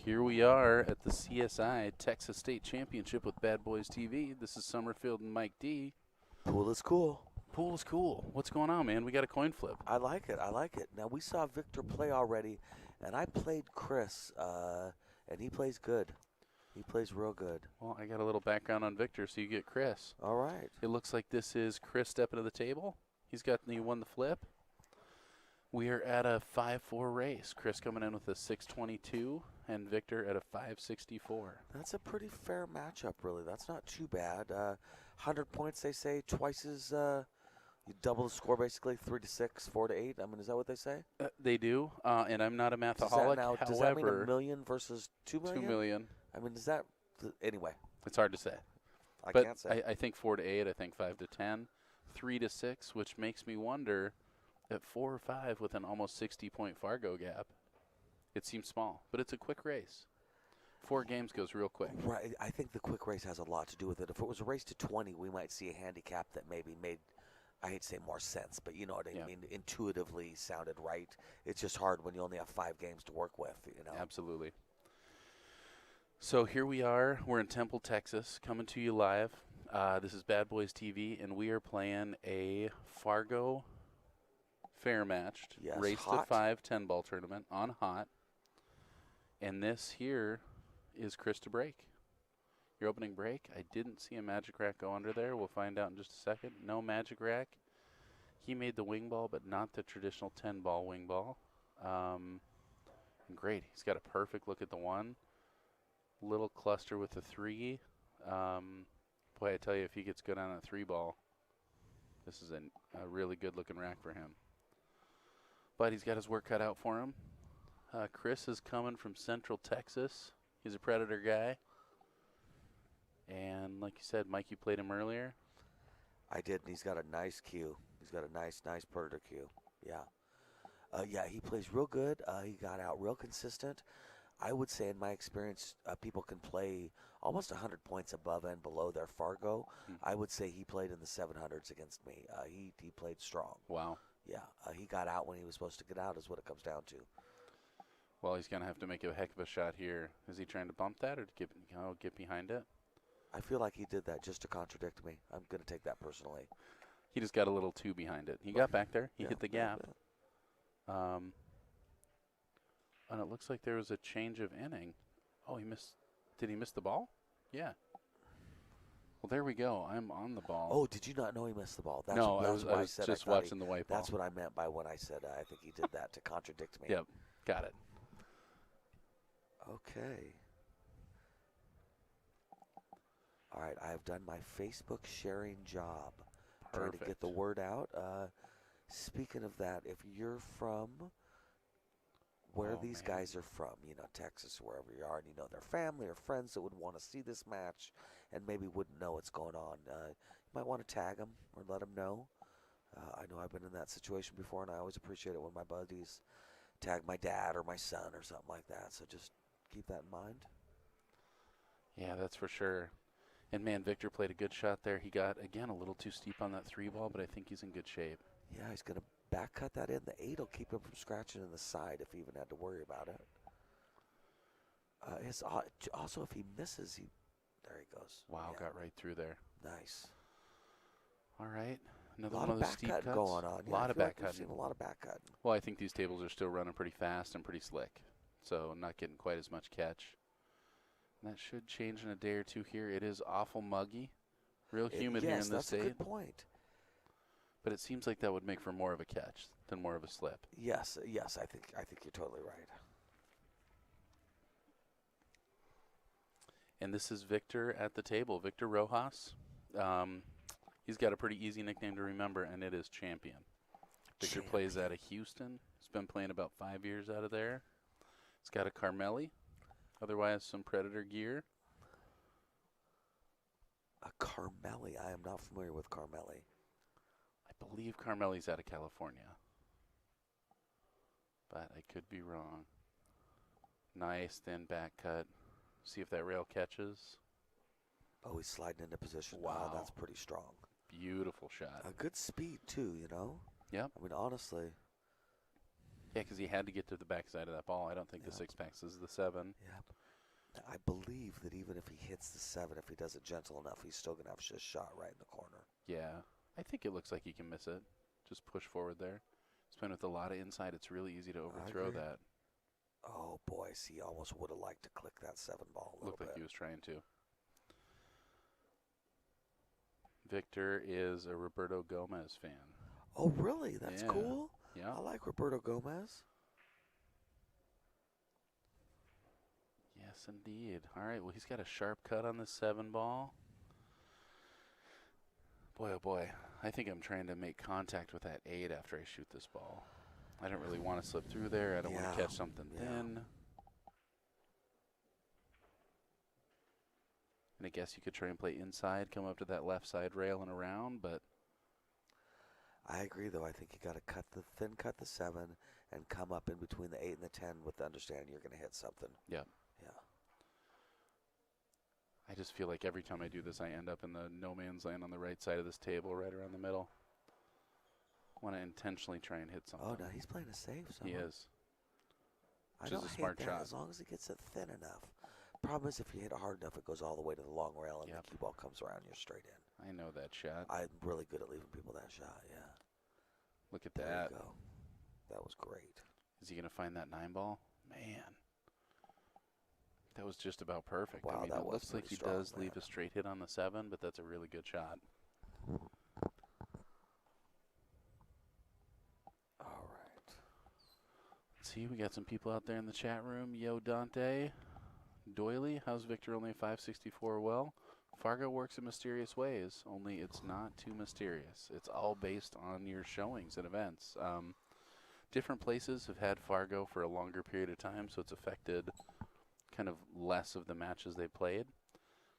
Here we are at the CSI Texas State Championship with Bad Boys TV. This is Summerfield and Mike D. Pool is cool. Pool is cool. What's going on, man? We got a coin flip. I like it. I like it. Now, we saw Victor play already, and I played Chris, and he plays good. He plays real good. Well, I got a little background on Victor, so you get Chris. All right. It looks like this is Chris stepping to the table. He won the flip. We are at a 5-4 race. Chris coming in with a 622 and Victor at a 564. That's a pretty fair matchup, really. That's not too bad. 100 points, they say, twice as you double the score, basically, 3 to 6, 4 to 8. I mean, is that what they say? They do, and I'm not a mathaholic. Does that mean $1 million versus $2 million? $2 million. I mean, is that anyway? It's hard to say. I can't say. I think 4 to 8. I think 5 to 10, 3 to 6, which makes me wonder at 4 or 5 with an almost 60-point Fargo gap. It seems small, but it's a quick race. 4 games goes real quick. Right. I think the quick race has a lot to do with it. If it was a race to 20, we might see a handicap that maybe made, I hate to say more sense, but you know what I mean, intuitively sounded right. It's just hard when you only have 5 games to work with, you know. Absolutely. So here we are. We're in Temple, Texas, coming to you live. This is Bad Boys TV, and we are playing a Fargo fair matched race to 5 10-ball tournament on hot. And this here is Chris to break. Your opening break. I didn't see a magic rack go under there. We'll find out in just a second. No magic rack. He made the wing ball, but not the traditional 10-ball wing ball. And great. He's got a perfect look at the 1. Little cluster with the 3. Boy, I tell you, if he gets good on a 3-ball, this is a really good-looking rack for him. But he's got his work cut out for him. Chris is coming from Central Texas. He's a Predator guy. And like you said, Mike, you played him earlier. I did, and he's got a nice cue. He's got a nice Predator cue. Yeah. Yeah, he plays real good. He got out real consistent. I would say, in my experience, people can play almost 100 points above and below their Fargo. I would say he played in the 700s against me. He played strong. Wow. Yeah, he got out when he was supposed to get out is what it comes down to. Well, he's going to have to make a heck of a shot here. Is he trying to bump that or to get behind it? I feel like he did that just to contradict me. I'm going to take that personally. He just got a little too behind it. He got back there. He hit the gap. And it looks like there was a change of inning. Oh, he missed. Did he miss the ball? Yeah. Well, there we go. I'm on the ball. Oh, did you not know he missed the ball? No, I was just watching the white ball. That's what I meant by when I said I think he did that to contradict me. Yep, got it. Okay. All right, I have done my Facebook sharing job. Perfect. Trying to get the word out. Speaking of that, if you're from where these guys are from, you know, Texas, wherever you are, and you know their family or friends that would want to see this match and maybe wouldn't know what's going on, you might want to tag them or let them know. I know I've been in that situation before, and I always appreciate it when my buddies tag my dad or my son or something like that. So just keep that in mind. Yeah, that's for sure. And, man, Victor played a good shot there. He got, again, a little too steep on that 3-ball, but I think he's in good shape. Yeah, he's going to back cut that in. The 8 will keep him from scratching in the side if he even had to worry about it. Also, if he misses, there he goes. Wow, got right through there. Nice. All right. Another one of those steep cuts going on. A lot of back cutting. We've seen a lot of back cutting. Well, I think these tables are still running pretty fast and pretty slick, so not getting quite as much catch. And that should change in a day or two here. It is awful muggy, real humid here in this state. Yes, that's a good point. But it seems like that would make for more of a catch than more of a slip. Yes, I think you're totally right. And this is Victor at the table, Victor Rojas. He's got a pretty easy nickname to remember, and it is Champion. Victor plays out of Houston. He's been playing about 5 years out of there. He's got a Carmelli, otherwise some Predator gear. A Carmelli. I am not familiar with Carmelli. I believe Carmelli's out of California, but I could be wrong. Nice thin back cut. See if that rail catches. Oh, he's sliding into position. Wow. Oh, that's pretty strong. Beautiful shot. A good speed, too, you know? Yep. I mean, honestly. Yeah, because he had to get to the backside of that ball. I don't think the Yep. 6-packs is the 7. Yep. Now, I believe that even if he hits the 7, if he does it gentle enough, he's still going to have just shot right in the corner. Yeah. I think it looks like he can miss it. Just push forward there. He's playing with a lot of inside. It's really easy to overthrow agree. that. Oh, boy. See, he almost would have liked to click that 7 ball a little Looked like bit. he was trying to. Victor is a Roberto Gomez fan. Oh, really? That's Yeah. cool. Yeah. I like Roberto Gomez. Yes, indeed. All right, well, he's got a sharp cut on this 7 ball. Boy, oh boy. I think I'm trying to make contact with that 8 after I shoot this ball. I don't really want to slip through there. I don't want to catch something thin. And I guess you could try and play inside, come up to that left side rail and around, but I agree, though. I think you got to cut the 7 and come up in between the 8 and the 10 with the understanding you're going to hit something. yeah. Yeah. I just feel like every time I do this, I end up in the no man's land on the right side of this table, right around the middle. I want to intentionally try and hit something. Oh, no, he's playing a safe. He is. I Which is don't a smart hate that shot. as long as it gets it thin enough. Problem is, if you hit it hard enough, it goes all the way to the long rail, and Yep. the cue ball comes around, you're straight in. I know that shot. I'm really good at leaving people that shot, yeah. Look at There that. you go. That was great. Is he going to find that 9 ball? Man. That was just about perfect. Wow, I mean, that it was looks like pretty he strong, does leave man. a straight hit on the 7, but that's a really good shot. All right. Let's see, we got some people out there in the chat room. Yo, Dante. Doily, how's Victor only 564? Well, Fargo works in mysterious ways, only it's not too mysterious. It's all based on your showings and events. Different places have had Fargo for a longer period of time, so it's affected kind of less of the matches they played,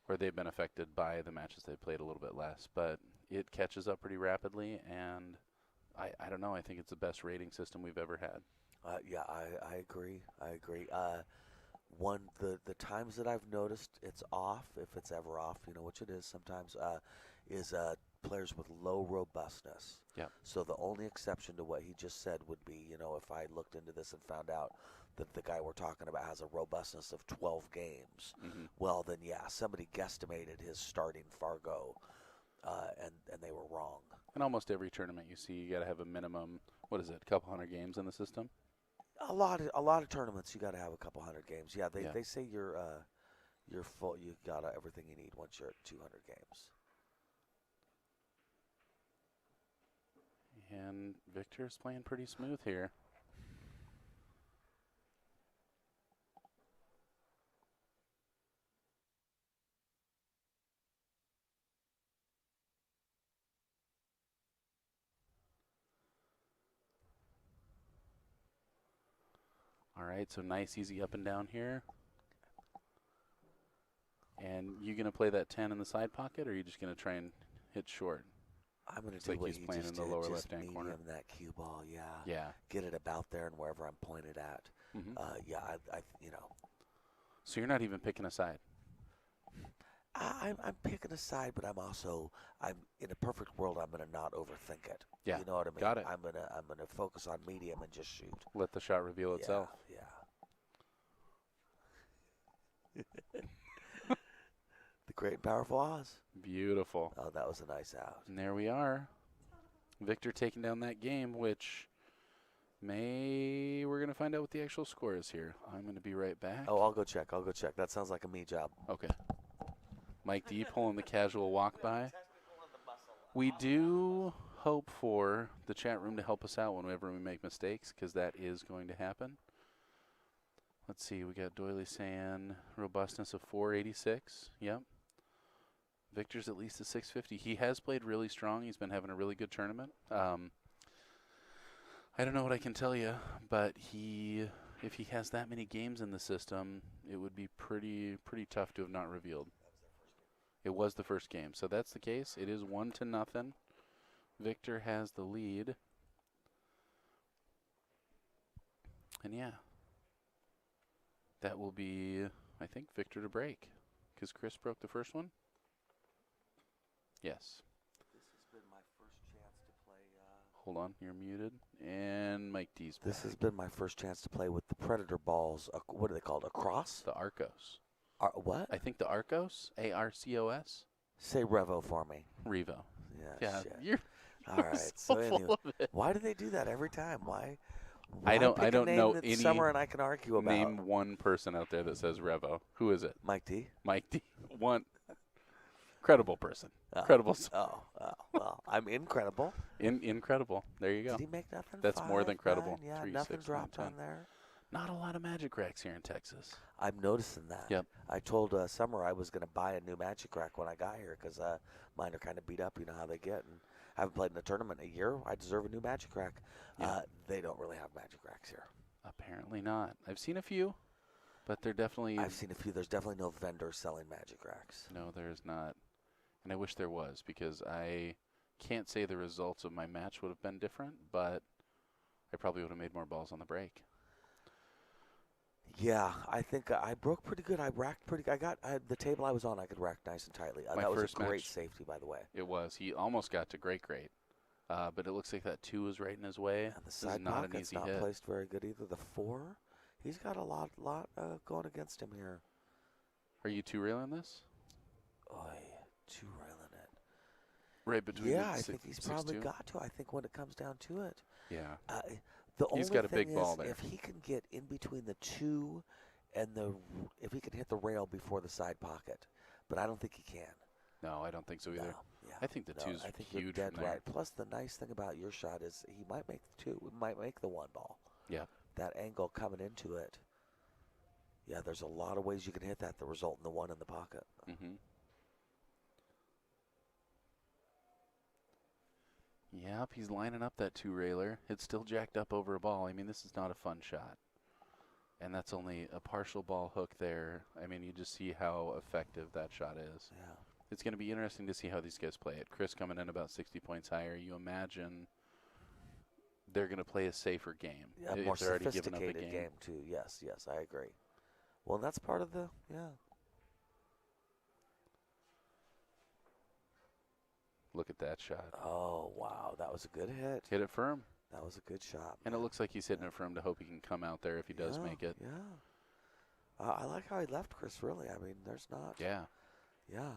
or they've been affected by the matches they played a little bit less. But it catches up pretty rapidly, and I don't know. I think it's the best rating system we've ever had. Yeah, I agree. I agree. The times that I've noticed it's off, if it's ever off, which it is sometimes, is players with low robustness. Yeah. So the only exception to what he just said would be, if I looked into this and found out that the guy we're talking about has a robustness of 12 games, well, then, yeah, somebody guesstimated his starting Fargo, and they were wrong. In almost every tournament you see, you got to have a minimum, what is it, a couple hundred games in the system? A lot of tournaments, you got to have a couple hundred games. Yeah, they say you're full. You got everything you need once you're at 200 games. And Victor's playing pretty smooth here. All right, so nice, easy up and down here. And you going to play that 10 in the side pocket, or are you just going to try and hit short? I'm going to It's do like what he's he playing just in the did, lower just left-hand medium corner. that cue ball, yeah. Yeah. Get it about there and wherever I'm pointed at. Yeah, I. So you're not even picking a side? I'm picking a side, but I'm in a perfect world. I'm going to not overthink it. Yeah. You know what I mean? Got it. I'm gonna focus on medium and just shoot. Let the shot reveal itself. Yeah. The great and powerful Oz. Beautiful. Oh, that was a nice out. And there we are. Victor taking down that game, which we're going to find out what the actual score is here. I'm going to be right back. Oh, I'll go check. That sounds like a me job. Okay. Mike D pulling the casual walk by. We do hope for the chat room to help us out whenever we make mistakes, because that is going to happen. Let's see. We got Doily saying robustness of 486. Yep. Victor's at least a 650. He has played really strong. He's been having a really good tournament. I don't know what I can tell you, but if he has that many games in the system, it would be pretty tough to have not revealed. It was the first game. So that's the case. It is 1-0. Victor has the lead. And yeah, that will be, I think, Victor to break, because Chris broke the first one. Yes. This has been my first chance to play. Hold on, you're muted. And Mike D's back. This has been my first chance to play with the Predator balls. What are they called? Across? The Arcos. What? I think the Arcos. ARCOS. Say Revo for me. Revo. Yeah. Shit. You're all right. so full of it. Why do they do that every time? Why I don't pick a name know that any. Summer and I can argue about. Name one person out there that says Revo. Who is it? Mike D. Mike D. One credible person. Oh. Credible. Well, I'm incredible. Incredible. There you go. Did he make nothing? That's more than credible. 9? Yeah, 3, nothing 6, dropped 9, on there. Not a lot of magic racks here in Texas. I'm noticing that. Yep. I told Summer I was going to buy a new magic rack when I got here because mine are kind of beat up. You know how they get. And I haven't played in a tournament in a year. I deserve a new magic rack. Yeah. They don't really have magic racks here. Apparently not. I've seen a few, but they're definitely. I've seen a few. There's definitely no vendor selling magic racks. No, there's not. And I wish there was, because I can't say the results of my match would have been different, but I probably would have made more balls on the break. Yeah, I think I broke pretty good. I racked pretty good. The table I was on, I could rack nice and tightly. That was a great safety, by the way. It was. He almost got to great. But it looks like that 2 was right in his way. And the side pocket's not placed very good either. The 4, he's got a lot going against him here. Are you 2-railing this? Oy, 2-railing it. Right between. Yeah, I think he's probably got to. I think when it comes down to it. Yeah. He's got a big ball there. If he can get in between the 2 and if he can hit the rail before the side pocket, but I don't think he can. No, I don't think so either. No, yeah. I think the 2's I think huge. you're dead from there. right. Plus, the nice thing about your shot is he might make the 2. He might make the 1 ball. Yeah. That angle coming into it. Yeah, there's a lot of ways you can hit that result in the 1 in the pocket. Mm-hmm. Yep, he's lining up that 2-railer. It's still jacked up over a ball. I mean, this is not a fun shot. And that's only a partial ball hook there. I mean, you just see how effective that shot is. Yeah. It's going to be interesting to see how these guys play it. Chris coming in about 60 points higher. You imagine they're going to play a safer game. Yeah, more sophisticated game, too. Yes, I agree. Well, that's part of Look at that shot. Oh, wow. That was a good hit. Hit it firm. That was a good shot. And it looks like he's hitting it firm to hope he can come out there if he does make it. Yeah. I like how he left Chris, really. I mean, there's not. Yeah. Yeah.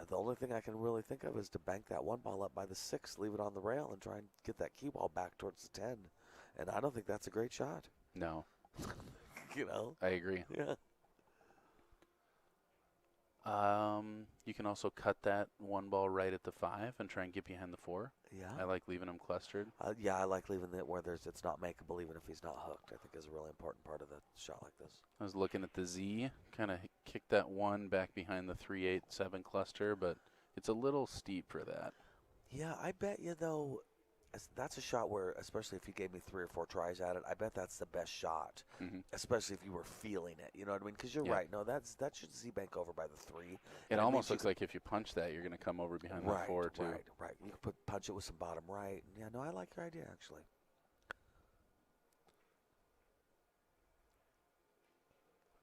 The only thing I can really think of is to bank that 1 ball up by the 6, leave it on the rail, and try and get that cue ball back towards the 10. And I don't think that's a great shot. No. You know? I agree. Yeah. You can also cut that 1 ball right at the 5 and try and get behind the 4. Yeah. I like leaving them clustered. I like leaving it where it's not makeable, even if he's not hooked. I think is a really important part of the shot like this. I was looking at the Z, kind of kicked that 1 back behind the 3, 8, 7 cluster, but it's a little steep for that. Yeah, I bet you, though, that's a shot where, especially if you gave me 3 or 4 tries at it, I bet that's the best shot, especially if you were feeling it. You know what I mean? Because you're right. No, that should Z-bank over by the 3. It almost looks like if you punch that, you're going to come over behind the 4, too. Right. You could punch it with some bottom right. Yeah, no, I like your idea, actually.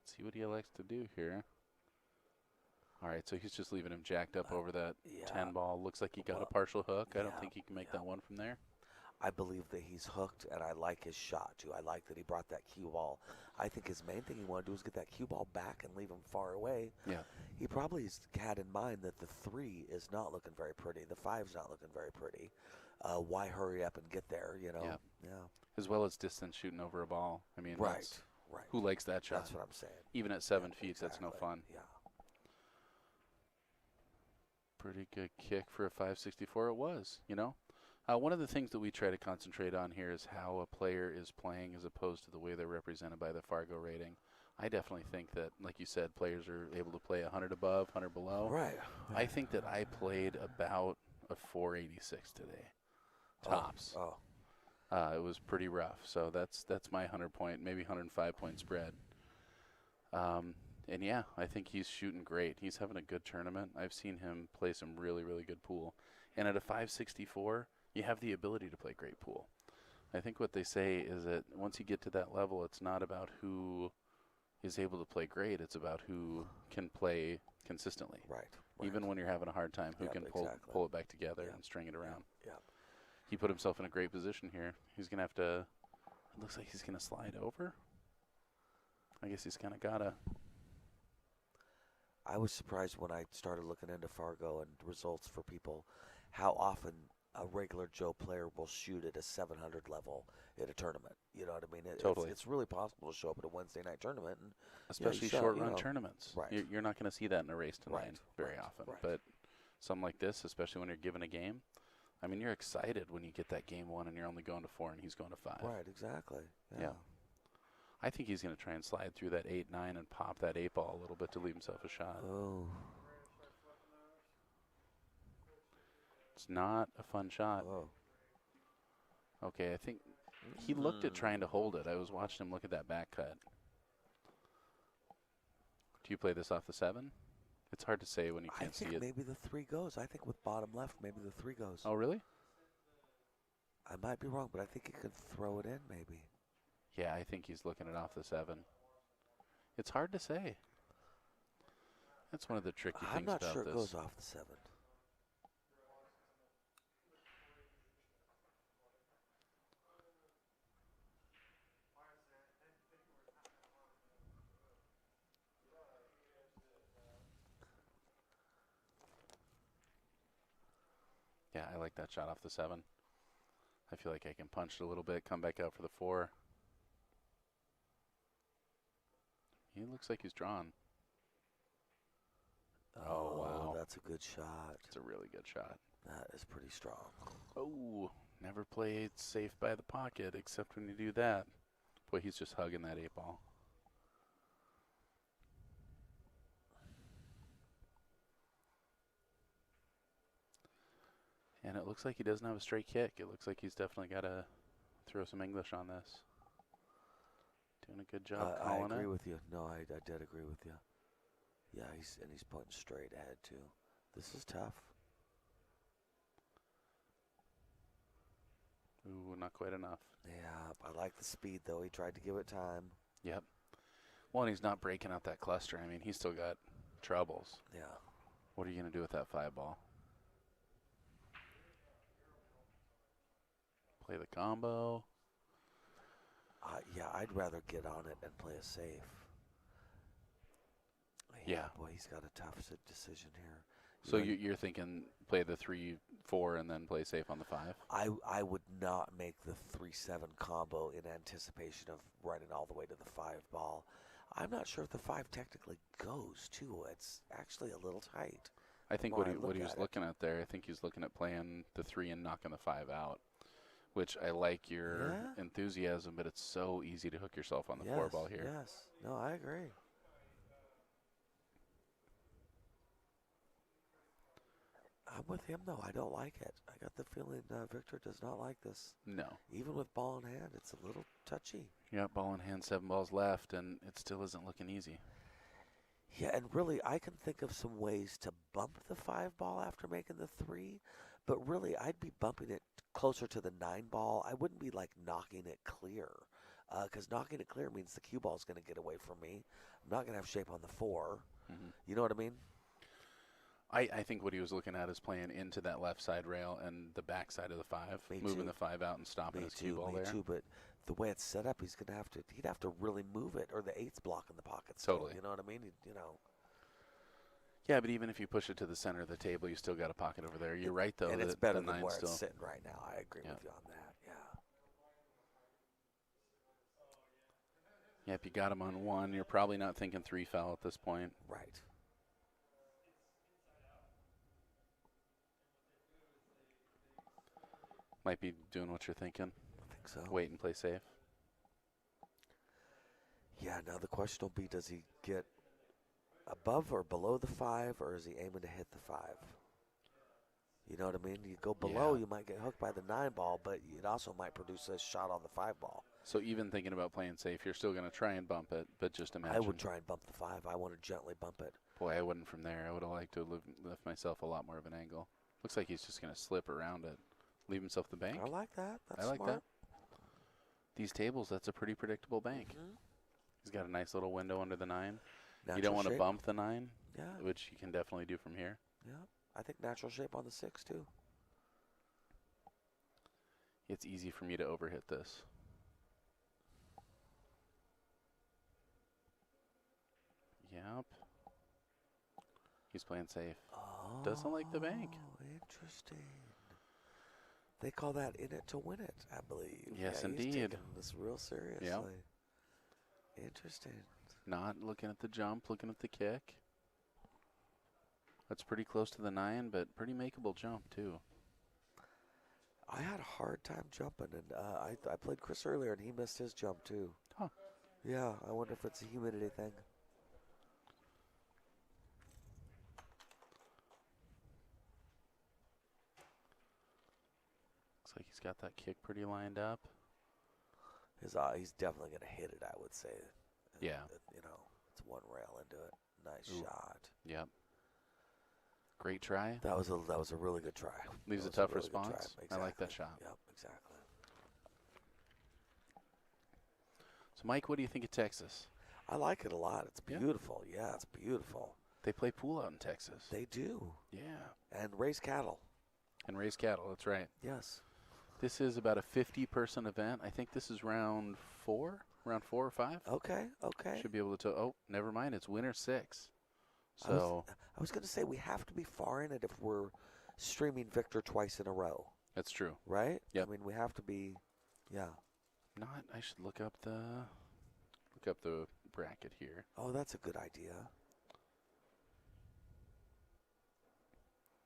Let's see what he likes to do here. All right, so he's just leaving him jacked up over that 10 ball. Looks like he got a partial hook. I don't think he can make that 1 from there. I believe that he's hooked, and I like his shot, too. I like that he brought that cue ball. I think his main thing he wanted to do was get that cue ball back and leave him far away. Yeah. He probably had in mind that the 3 is not looking very pretty. The 5's not looking very pretty. Why hurry up and get there, you know? Yeah. As well as distance shooting over a ball. I mean, right. Who likes that shot? That's what I'm saying. Even at 7 feet, that's no fun. Yeah. Pretty good kick for a 564 it was, you know. One of the things that we try to concentrate on here is how a player is playing as opposed to the way they're represented by the Fargo rating. I definitely think that, like you said, players are able to play 100 above, 100 below. Right. I think that I played about a 486 today, tops. It was pretty rough, so that's my 100-point, maybe 105-point spread. And, yeah, I think he's shooting great. He's having a good tournament. I've seen him play some really, really good pool. And at a 564, you have the ability to play great pool. I think what they say is that once you get to that level, it's not about who is able to play great. It's about who can play consistently. Right. Even when you're having a hard time, who can pull it back together and string it around. Yeah. he put himself in a great position here. He's going to have to, it looks like he's going to slide over. I guess he's kind of got to. I was surprised when I started looking into Fargo and results for people, how often a regular Joe player will shoot at a 700 level at a tournament. You know what I mean? Totally. It's really possible to show up at a Wednesday night tournament. And, especially short-run tournaments. Right. You're not going to see that in a race to 9 very often. Right. But something like this, especially when you're given a game, I mean, you're excited when you get that game 1 and you're only going to 4 and he's going to 5. Right, exactly. Yeah. I think he's going to try and slide through that 8-9 and pop that 8 ball a little bit to leave himself a shot. Oh. It's not a fun shot. Oh. Okay, I think he looked at trying to hold it. I was watching him look at that back cut. Do you play this off the 7? It's hard to say when you can't see it. I think maybe the 3 goes. I think with bottom left, maybe the 3 goes. Oh, really? I might be wrong, but I think he could throw it in maybe. Yeah, I think he's looking it off the 7. It's hard to say. That's one of the tricky things about this. I'm not sure it goes off the 7. Yeah, I like that shot off the 7. I feel like I can punch it a little bit, come back out for the 4. He looks like he's drawn. Oh, wow. That's a good shot. It's a really good shot. That is pretty strong. Oh, never played safe by the pocket except when you do that. Boy, he's just hugging that 8 ball. And it looks like he doesn't have a straight kick. It looks like he's definitely got to throw some English on this. Doing a good job calling it. I agree with you. No, I did agree with you. Yeah, he's putting straight ahead, too. This is tough. Ooh, not quite enough. Yeah, I like the speed, though. He tried to give it time. Yep. Well, and he's not breaking out that cluster. I mean, he's still got troubles. Yeah. What are you going to do with that 5 ball? Play the combo. Yeah, I'd rather get on it and play a safe. Yeah. Boy, he's got a tough decision here. So you're thinking play the 3-4 and then play safe on the 5? I would not make the 3-7 combo in anticipation of running all the way to the 5 ball. I'm not sure if the 5 technically goes, too. It's actually a little tight. I think what he was looking at there, I think he's looking at playing the 3 and knocking the 5 out, which I like your enthusiasm, but it's so easy to hook yourself on the 4 ball here. Yes. No, I agree. I'm with him, though. I don't like it. I got the feeling Victor does not like this. No. Even with ball in hand, it's a little touchy. Yeah, ball in hand, 7 balls left, and it still isn't looking easy. Yeah, and really, I can think of some ways to bump the 5 ball after making the 3, but really, I'd be bumping it closer to the 9 ball. I wouldn't be, like, knocking it clear, because knocking it clear means the cue ball is going to get away from me. I'm not going to have shape on the 4. Mm-hmm. You know what I mean? I think what he was looking at is playing into that left side rail and the back side of the 5, moving the 5 out and stopping his cue ball there. Me too, but the way it's set up, he'd have to really move it, or the 8's blocking the pocket still. Totally. You know what I mean? Yeah, but even if you push it to the center of the table, you still got a pocket over there. You're right, though. And it's better the than where still it's sitting right now. I agree with you on that, Yeah, if you got him on 1, you're probably not thinking 3 foul at this point. Right. Might be doing what you're thinking. I think so. Wait and play safe. Yeah, now the question will be, does he get above or below the 5, or is he aiming to hit the 5? You know what I mean? You go below, you might get hooked by the 9 ball, but it also might produce a shot on the 5 ball. So even thinking about playing safe, you're still going to try and bump it, but just imagine. I would try and bump the 5. I want to gently bump it. Boy, I wouldn't from there. I would have liked to lift myself a lot more of an angle. Looks like he's just going to slip around it. Leave himself the bank. I like that. That's I like smart. that. These tables, that's a pretty predictable bank. Mm-hmm. He's got a nice little window under the 9. Natural you don't want to shape. bump the 9, Yeah. which you can definitely do from here. Yeah. I think natural shape on the 6, too. It's easy for me to overhit this. Yep. He's playing safe. Oh, Doesn't like the bank. Interesting. They call that in it to win it, I believe. Yes, yeah, indeed. He's taking this real seriously. Yep. Interesting. Not looking at the jump, looking at the kick. That's pretty close to the 9, but pretty makeable jump, too. I had a hard time jumping, and I played Chris earlier, and he missed his jump, too. Huh. Yeah, I wonder if it's a humidity thing. Looks like he's got that kick pretty lined up. He's definitely going to hit it, I would say. Yeah. You know, it's one rail into it. Nice Ooh. shot. Yep. Great try. That was a really good try. Leaves a tough response. Exactly. I like that shot. Yep, exactly. So, Mike, what do you think of Texas? I like it a lot. It's beautiful. Yeah, it's beautiful. They play pool out in Texas. They do. Yeah. And raise cattle. And raise cattle, that's right. Yes. This is about a 50-person event. I think this is round 4 or 5. Okay. Should be able to. Oh, never mind. It's winner 6. So I was going to say we have to be far in it if we're streaming Victor twice in a row. that's true. Right? Yep. I mean, we have to be. Yeah. Not. I should look up the bracket here. Oh, that's a good idea.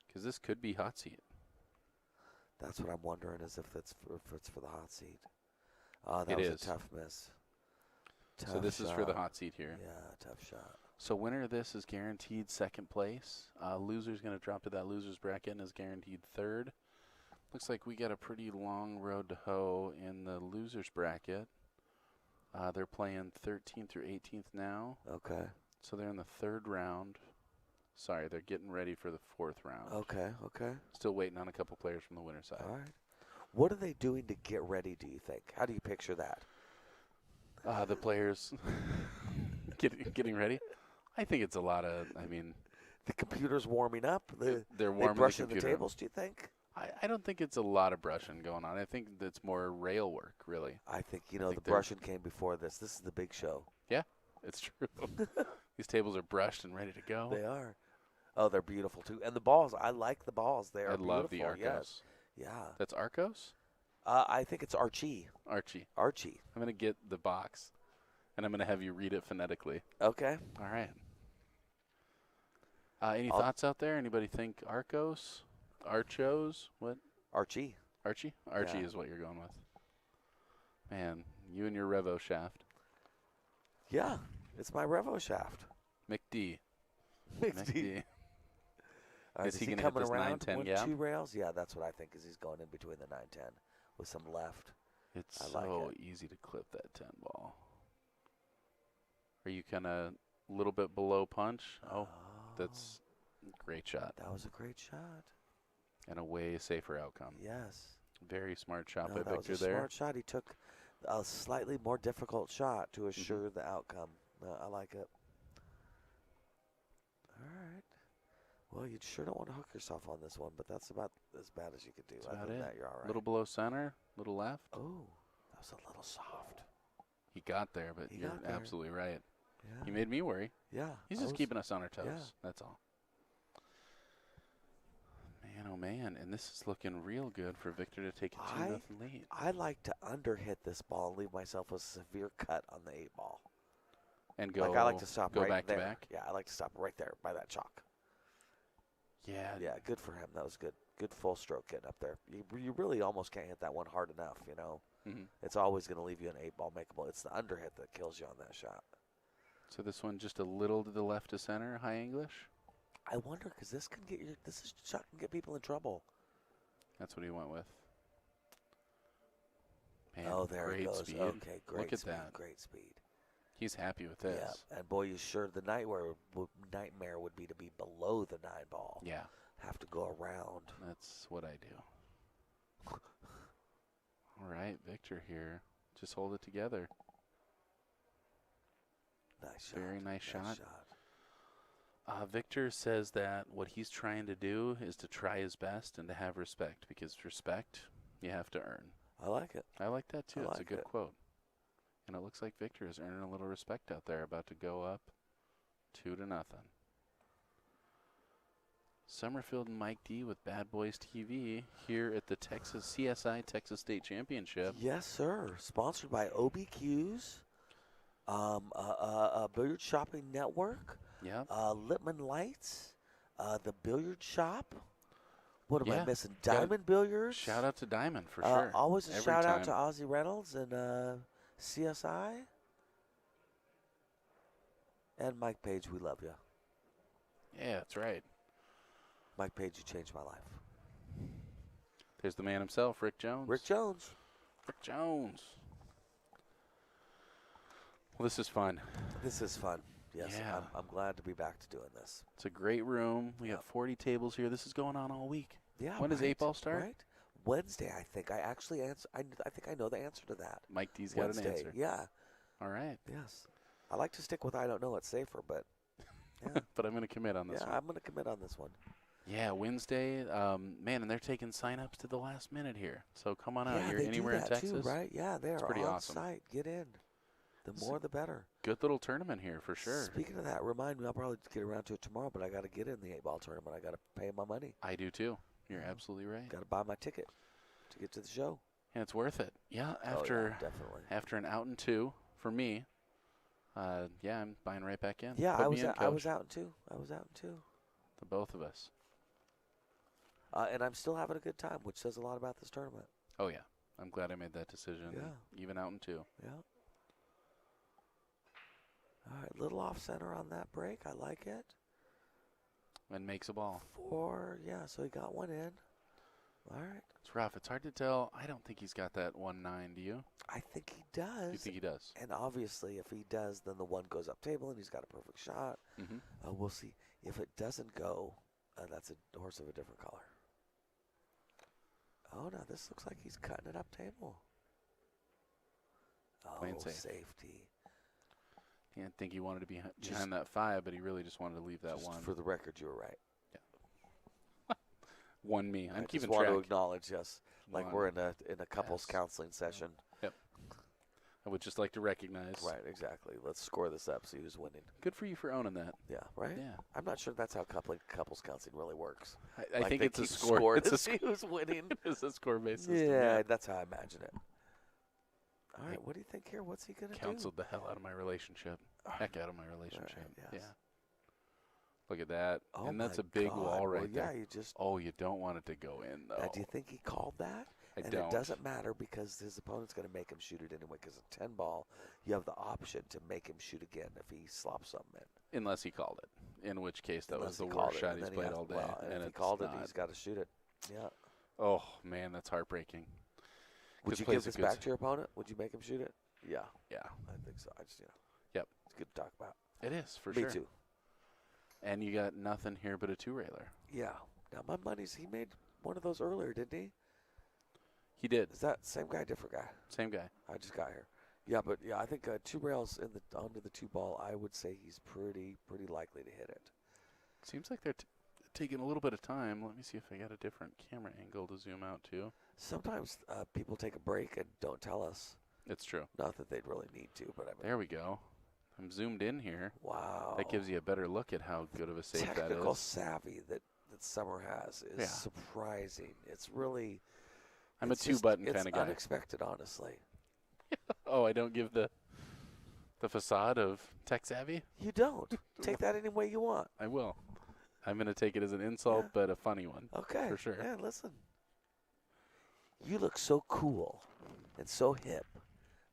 Because this could be hot seat. That's what I'm wondering is if it's for the hot seat. That It was is. a tough miss. So this is for the shot. hot seat here. Yeah, tough shot. So winner of this is guaranteed 2nd place. Loser's going to drop to that loser's bracket and is guaranteed 3rd. Looks like we got a pretty long road to hoe in the loser's bracket. They're playing 13th through 18th now. Okay. So they're in the 3rd round. Sorry, they're getting ready for the 4th round. Okay. Still waiting on a couple players from the winner's side. All right. What are they doing to get ready, do you think? How do you picture that? The players getting ready. I think it's a lot of, The computer's warming up. they're They warming brushing the the computer. tables, do you think? I don't think it's a lot of brushing going on. I think it's more rail work, really. I think, think the they're- brushing came before this. This is the big show. It's true. These tables are brushed and ready to go. They are. Oh, they're beautiful, too. And the balls, I like the balls. They are I beautiful. love the Arcos. Yes. Yeah. That's Arcos? I think it's Archie. Archie. Archie. I'm going to get the box, and I'm going to have you read it phonetically. Okay. All right. Any thoughts out there? Anybody think Arcos? Archos? What? Archie. Archie? Archie Yeah. is what you're going with. Man, you and your Revo shaft. Yeah. It's my Revo shaft. McD. McD. All right, Is is he he gonna hit coming this around 9-10 with gap? 2 rails? Yeah, that's what I think is he's going in between the 9-10 with some left. It's I like so it. easy to clip that 10 ball. Are you kind of a little bit below punch? Oh, that's a great shot. That was a great shot. And a way safer outcome. Yes. Very smart shot No, by that was Victor a there. smart shot. He took a slightly more difficult shot to assure the outcome. I like it. All right. Well, you sure don't want to hook yourself on this one, but that's about as bad as you could do. That's Other about than it. that, you're all right. Little below center, little left. Oh, that was a little soft. He got there, but He you're got there. absolutely right. Yeah. He made me worry. Yeah. He's I just was- keeping us on our toes. yeah. That's all. Man, oh man. And this is looking real good for Victor to take a 2-0 lead. I like to underhit this ball and leave myself a severe cut on the 8 ball. And go, Like I like to stop go right back there. to back. Yeah, I like to stop right there by that chalk. Yeah. Yeah, good for him. That was good. Good full stroke getting up there. You really almost can't hit that one hard enough, you know. Mhm. It's always going to leave you an 8 ball makeable. It's the underhit that kills you on that shot. So this one just a little to the left of center, high English. I wonder because this shot can get people in trouble. That's what he went with. Man, Oh, there great it goes. speed. Okay, great Look at speed. that. Great speed. He's happy with this. Yeah, and boy, you sure the nightmare would be to be below the 9 ball. Yeah, Have to go around. that's what I do. All right, Victor here. Just hold it together. Nice shot. Very nice shot. Victor says that what he's trying to do is to try his best and to have respect, because respect you have to earn. I like it. I like that, too. I It's a like good it. quote. And it looks like Victor is earning a little respect out there, about to go up 2-0. Summerfield and Mike D with Bad Boys TV here at the CSI Texas State Championship. Yes, sir. Sponsored by OBQs, Billiard Shopping Network, Yep. Littman Lights, the Billiard Shop. What am Yeah. I missing? Diamond Billiards. Shout out to Diamond for sure. Always a Every shout out time. to Ozzie Reynolds and CSI. And Mike Page, we love you. Yeah, that's right. Mike Page, you changed my life. There's the man himself, Rick Jones. Rick Jones. Rick Jones. Well, this is fun. This is fun. Yes, Yeah. I'm glad to be back to doing this. It's a great room. We Yep. got 40 tables here. This is going on all week. Yeah. When does right, 8-ball start? Right. Wednesday, I think. I actually answer. I think I know the answer to that. Mike D's got Wednesday. an answer. Yeah. All right. Yes. I like to stick with I don't know. It's safer, but yeah, But I'm going to commit on this one. I'm going to commit on this one. Yeah, Wednesday. Man, and they're taking sign-ups to the last minute here. So come on out. Yeah, You're they anywhere do that in Texas. too, right? Yeah, they are pretty on awesome. site. Get in. The It's more, the better. Good little tournament here for sure. Speaking of that, remind me. I'll probably get around to it tomorrow, but I got to get in the 8-ball tournament. I got to pay my money. I do too. You're absolutely right. Got to buy my ticket to get to the show. And it's worth it. Yeah, Oh, after yeah, definitely. after an out and two for me. Yeah, I'm buying right back in. Yeah, Put I me was in, out, I was coach. out in two. I was out in two. The both of us. And I'm still having a good time, which says a lot about this tournament. Oh yeah, I'm glad I made that decision. Yeah. Even out in two. Yeah. All right, little off center on that break. I like it. And makes a ball. 4, yeah, so he got one in. All right. It's rough. It's hard to tell. I don't think he's got that 1-9. Do you? I think he does. You think he does? And obviously, if he does, then the one goes up table and he's got a perfect shot. Mm-hmm. We'll see. If it doesn't go, that's a horse of a different color. Oh, no, this looks like he's cutting it up table. Playing Oh, safe. safety. He didn't think he wanted to be Just- behind that 5, but he really just wanted to leave that Just 1. for the record, you were right. 1 me. I'm I keeping just want track. to acknowledge, yes, like One. we're in a couples Yes. counseling session. I would just like to recognize. Right, exactly. Let's score this up, see who's winning. Good for you for owning that. Yeah, right? Yeah. I'm not sure that's how couples counseling really works. I Like think they it's a keep score. It's to a see who's winning. It's a score-based system. Yeah, that's how I imagine it. All right, what do you think here? What's he going to do? Counseled the hell out of my relationship. Heck out of my relationship. yes. Yeah. Look at that. Oh And that's my a big God. wall right well, there. Yeah, you just. Oh, you don't want it to go in, though. Now, do you think he called that? I And don't. it doesn't matter because his opponent's going to make him shoot it anyway. Because a 10 ball, you have the option to make him shoot again if he slops something in. Unless he called it, in which case that was Unless the he called worst it, shot and he's then he played has- all day. Well, and if he it's called it, not. he's got to shoot it. Yeah. Oh, man, that's heartbreaking. Would 'Cause you plays give a this good back s- to your opponent? Would you make him shoot it? Yeah, Yeah, I think so. I just, Yep. It's good to talk about. it is, for Me sure. too. And you got nothing here but a 2-railer. Yeah. Now, my money's, he made one of those earlier, didn't he? He did. Is that same guy, different guy? Same guy. I just got here. Yeah, but yeah, I think 2 rails onto the 2 ball. I would say he's pretty likely to hit it. Seems like they're taking a little bit of time. Let me see if I got a different camera angle to zoom out to. Sometimes people take a break and don't tell us. It's true. Not that they'd really need to, but I mean, There we go. I'm zoomed in here. wow. That gives you a better look at how good of a safe that technical is. savvy that Summer has is Yeah. surprising. It's really. I'm a it's just- 2-button it's kind of guy. unexpected, honestly. Oh, I don't give the facade of tech savvy? You don't. Take that any way you want. I will. I'm going to take it as an insult, Yeah. but a funny one. Okay. For sure. Yeah, listen. You look so cool and so hip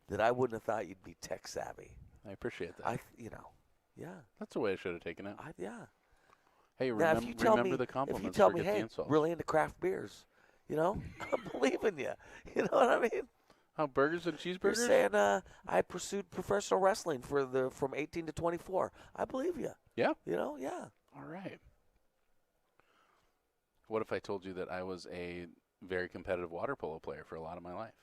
that I wouldn't have thought you'd be tech savvy. I appreciate that. Yeah. That's the way I should have taken it. Yeah. Hey, Now, remember the if compliments. you tell me, forget the hey, insults. really into craft beers, I'm believing you. You know what I mean? Oh, burgers and You're cheeseburgers? saying I pursued professional wrestling from 18 to 24. I believe you. Yeah. Yeah. All right. What if I told you that I was a very competitive water polo player for a lot of my life?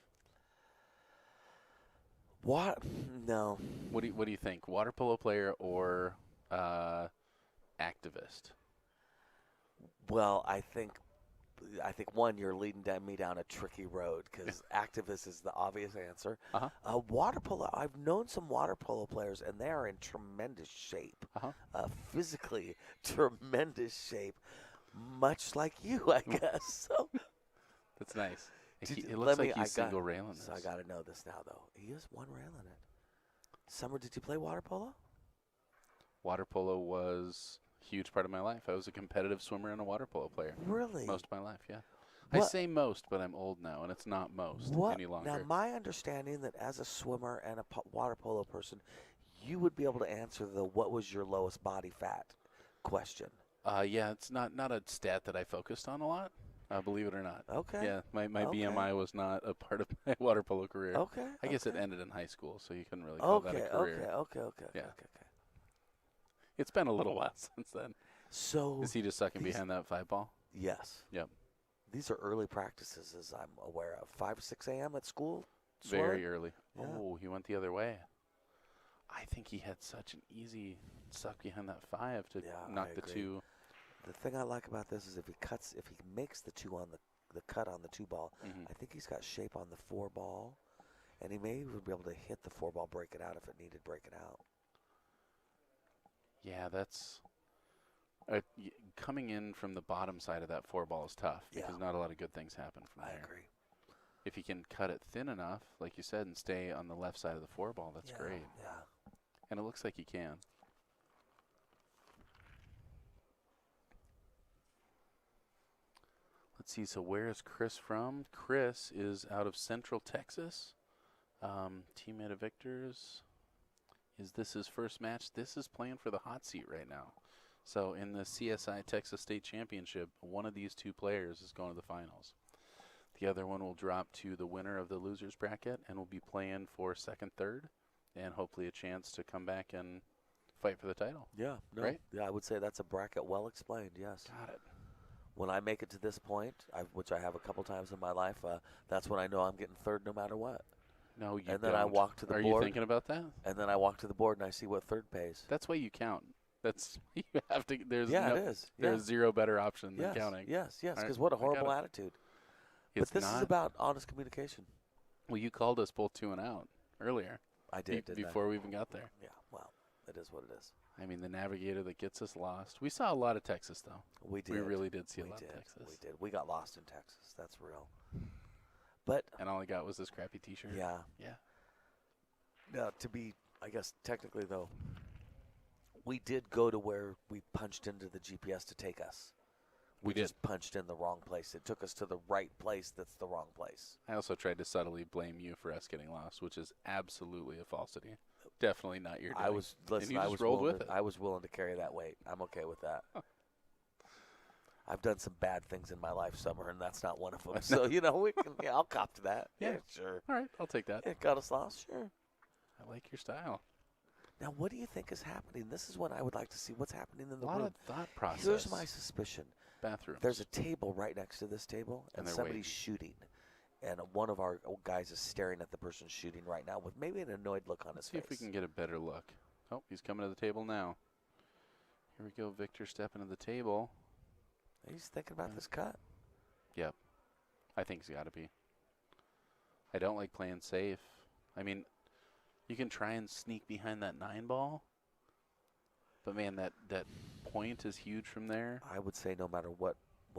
What? No. What do you think? Water polo player or activist? Well, I think I think you're leading me down a tricky road because activist is the obvious answer. Uh-huh. Water polo. I've known some water polo players, and they are in tremendous shape. Uh-huh. Physically, tremendous shape, much like you, I guess. So That's nice. It looks like he's single railing this. So I got to know this now, though. He is one railing it. Summer, did you play water polo? Water polo was a huge part of my life. I was a competitive swimmer and a water polo player. Really? Most of my life, yeah. What? I say most, but I'm old now, and it's not most any longer. Now, my understanding that as a swimmer and a water polo person, you would be able to answer the what was your lowest body fat question. Yeah, it's not a stat that I focused on a lot, believe it or not. Okay. Yeah, my BMI was not a part of my water polo career. Okay. I guess it ended in high school, so you couldn't really call that a career. Okay. Yeah. It's been a little while since then. So is he just sucking behind that 5-ball? Yes. Yep. These are early practices, as I'm aware of. 5, 6 a.m. at school? Very early. Yeah. Oh, he went the other way. I think he had such an easy suck behind that 5 to knock the 2. The thing I like about this is if he makes the 2 on the cut on the 2-ball, I think he's got shape on the 4-ball, and he may even be able to hit the 4-ball, break it out if it needed breaking out. Yeah, that's coming in from the bottom side of that 4-ball is tough because not a lot of good things happen from there. I agree. If he can cut it thin enough, like you said, and stay on the left side of the 4-ball, that's great. Yeah. And it looks like he can. Let's see. So where is Chris from? Chris is out of Central Texas. Teammate of Victor's. Is this his first match? This is playing for the hot seat right now. So in the CSI Texas State Championship, one of these 2 players is going to the finals. The other one will drop to the winner of the losers bracket and will be playing for second, third, and hopefully a chance to come back and fight for the title. Yeah. No, right? Yeah, I would say that's a bracket well explained, yes. Got it. When I make it to this point, which I have a couple times in my life, that's when I know I'm getting third no matter what. No, you And then I walk to the board. Are you thinking about that? And then I walk to the board and I see what third pays. That's why you count. That's you have to. There's it is. There's zero better option than counting. Yes. Because what a horrible attitude. But this is about honest communication. Well, you called us both 2 and out earlier. I did. Before we even got there. Yeah. Well, it is what it is. I mean, the navigator that gets us lost. We saw a lot of Texas, though. We did. We really did see a lot of Texas. We did. We got lost in Texas. That's real. And all I got was this crappy T-shirt. Yeah. Yeah. Now, to be, I guess, technically, though, we did go to where we punched into the GPS to take us. We just punched in the wrong place. It took us to the right place that's the wrong place. I also tried to subtly blame you for us getting lost, which is absolutely a falsity. Definitely not your doing. I was willing to carry that weight. I'm okay with that. I've done some bad things in my life, Summer, and that's not one of them. So, we can, I'll cop to that. Yeah, sure. All right, I'll take that. It got us lost, sure. I like your style. Now, what do you think is happening? This is what I would like to see. What's happening in the room? A lot of thought process. Here's my suspicion. Bathrooms. There's a table right next to this table, and somebody's shooting. And one of our guys is staring at the person shooting right now with maybe an annoyed look on his face. See if we can get a better look. Oh, he's coming to the table now. Here we go, Victor stepping to the table. He's thinking about this cut. Yep. I think he's got to be. I don't like playing safe. I mean, you can try and sneak behind that 9-ball. But, man, that point is huge from there. I would say no matter what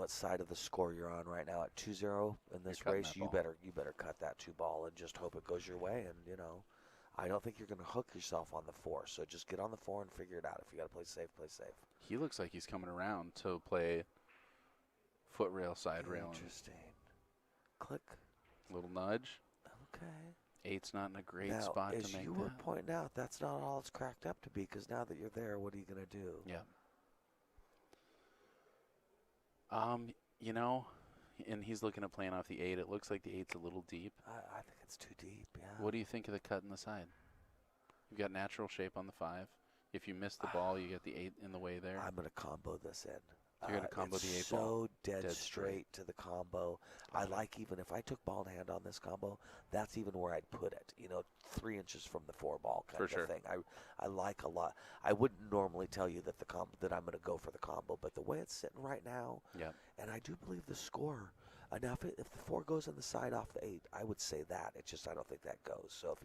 side of the score you're on right now at 2-0 in this race, you better cut that 2-ball and just hope it goes your way. And, I don't think you're going to hook yourself on the 4. So just get on the 4 and figure it out. If you got to play safe, play safe. He looks like he's coming around to play foot rail, side rail. Interesting. Click. Little nudge. Okay. 8's not in a great spot to make that. As you were pointing out, that's not all it's cracked up to be, because now that you're there, what are you going to do? Yeah. And he's looking at playing off the 8. It looks like the 8's a little deep. I think it's too deep, yeah. What do you think of the cut in the side? You've got natural shape on the 5. If you miss the ball, you get the 8 in the way there. I'm going to combo this in. You're going to combo It's the 8 ball. so dead Dead straight to the combo. I like, even if I took ball in hand on this combo, that's even where I'd put it. 3 inches from the 4 ball kind For of sure. a thing. I like a lot. I wouldn't normally tell you that that I'm going to go for the combo, but the way it's sitting right now, Yeah. and I do believe the score. Now, if the 4 goes on the side off the 8, I would say that. It's just I don't think that goes. So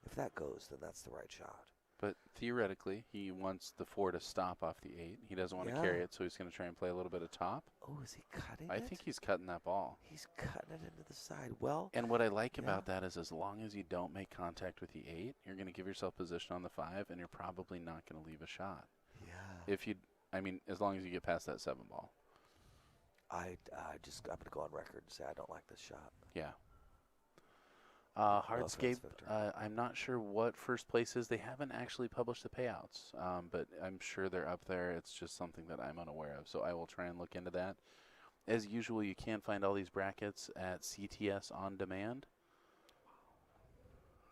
if that goes, then that's the right shot. But theoretically, he wants the 4 to stop off the 8. He doesn't want to carry it, so he's going to try and play a little bit of top. Oh, is he cutting I it? think he's cutting that ball. He's cutting it into the side. Well, and what I like about that is as long as you don't make contact with the 8, you're going to give yourself position on the 5, and you're probably not going to leave a shot. Yeah. As long as you get past that 7 ball. I'm going to go on record and say I don't like this shot. Yeah. No Hardscape, offense, Victor. I'm not sure what first place is. They haven't actually published the payouts, but I'm sure they're up there. It's just something that I'm unaware of, so I will try and look into that. As usual, you can find all these brackets at CTS On Demand.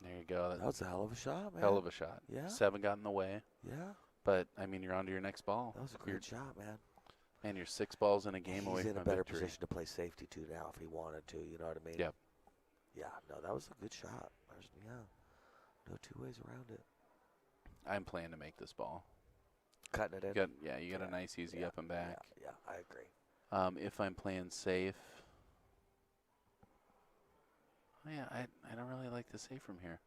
There you go. That was a hell of a shot, man. Hell of a shot. Yeah. 7 got in the way. Yeah. But, you're on to your next ball. That was a great shot, man. And you're 6 balls in a game away from He's in a a better victory. position to play safety, too, now, if he wanted to. You know what I mean? Yep. Yeah, no, that was a good shot. No two ways around it. I'm playing to make this ball. Cutting it in? You got a nice, easy up and back. Yeah, I agree. If I'm playing safe, I don't really like the safe from here.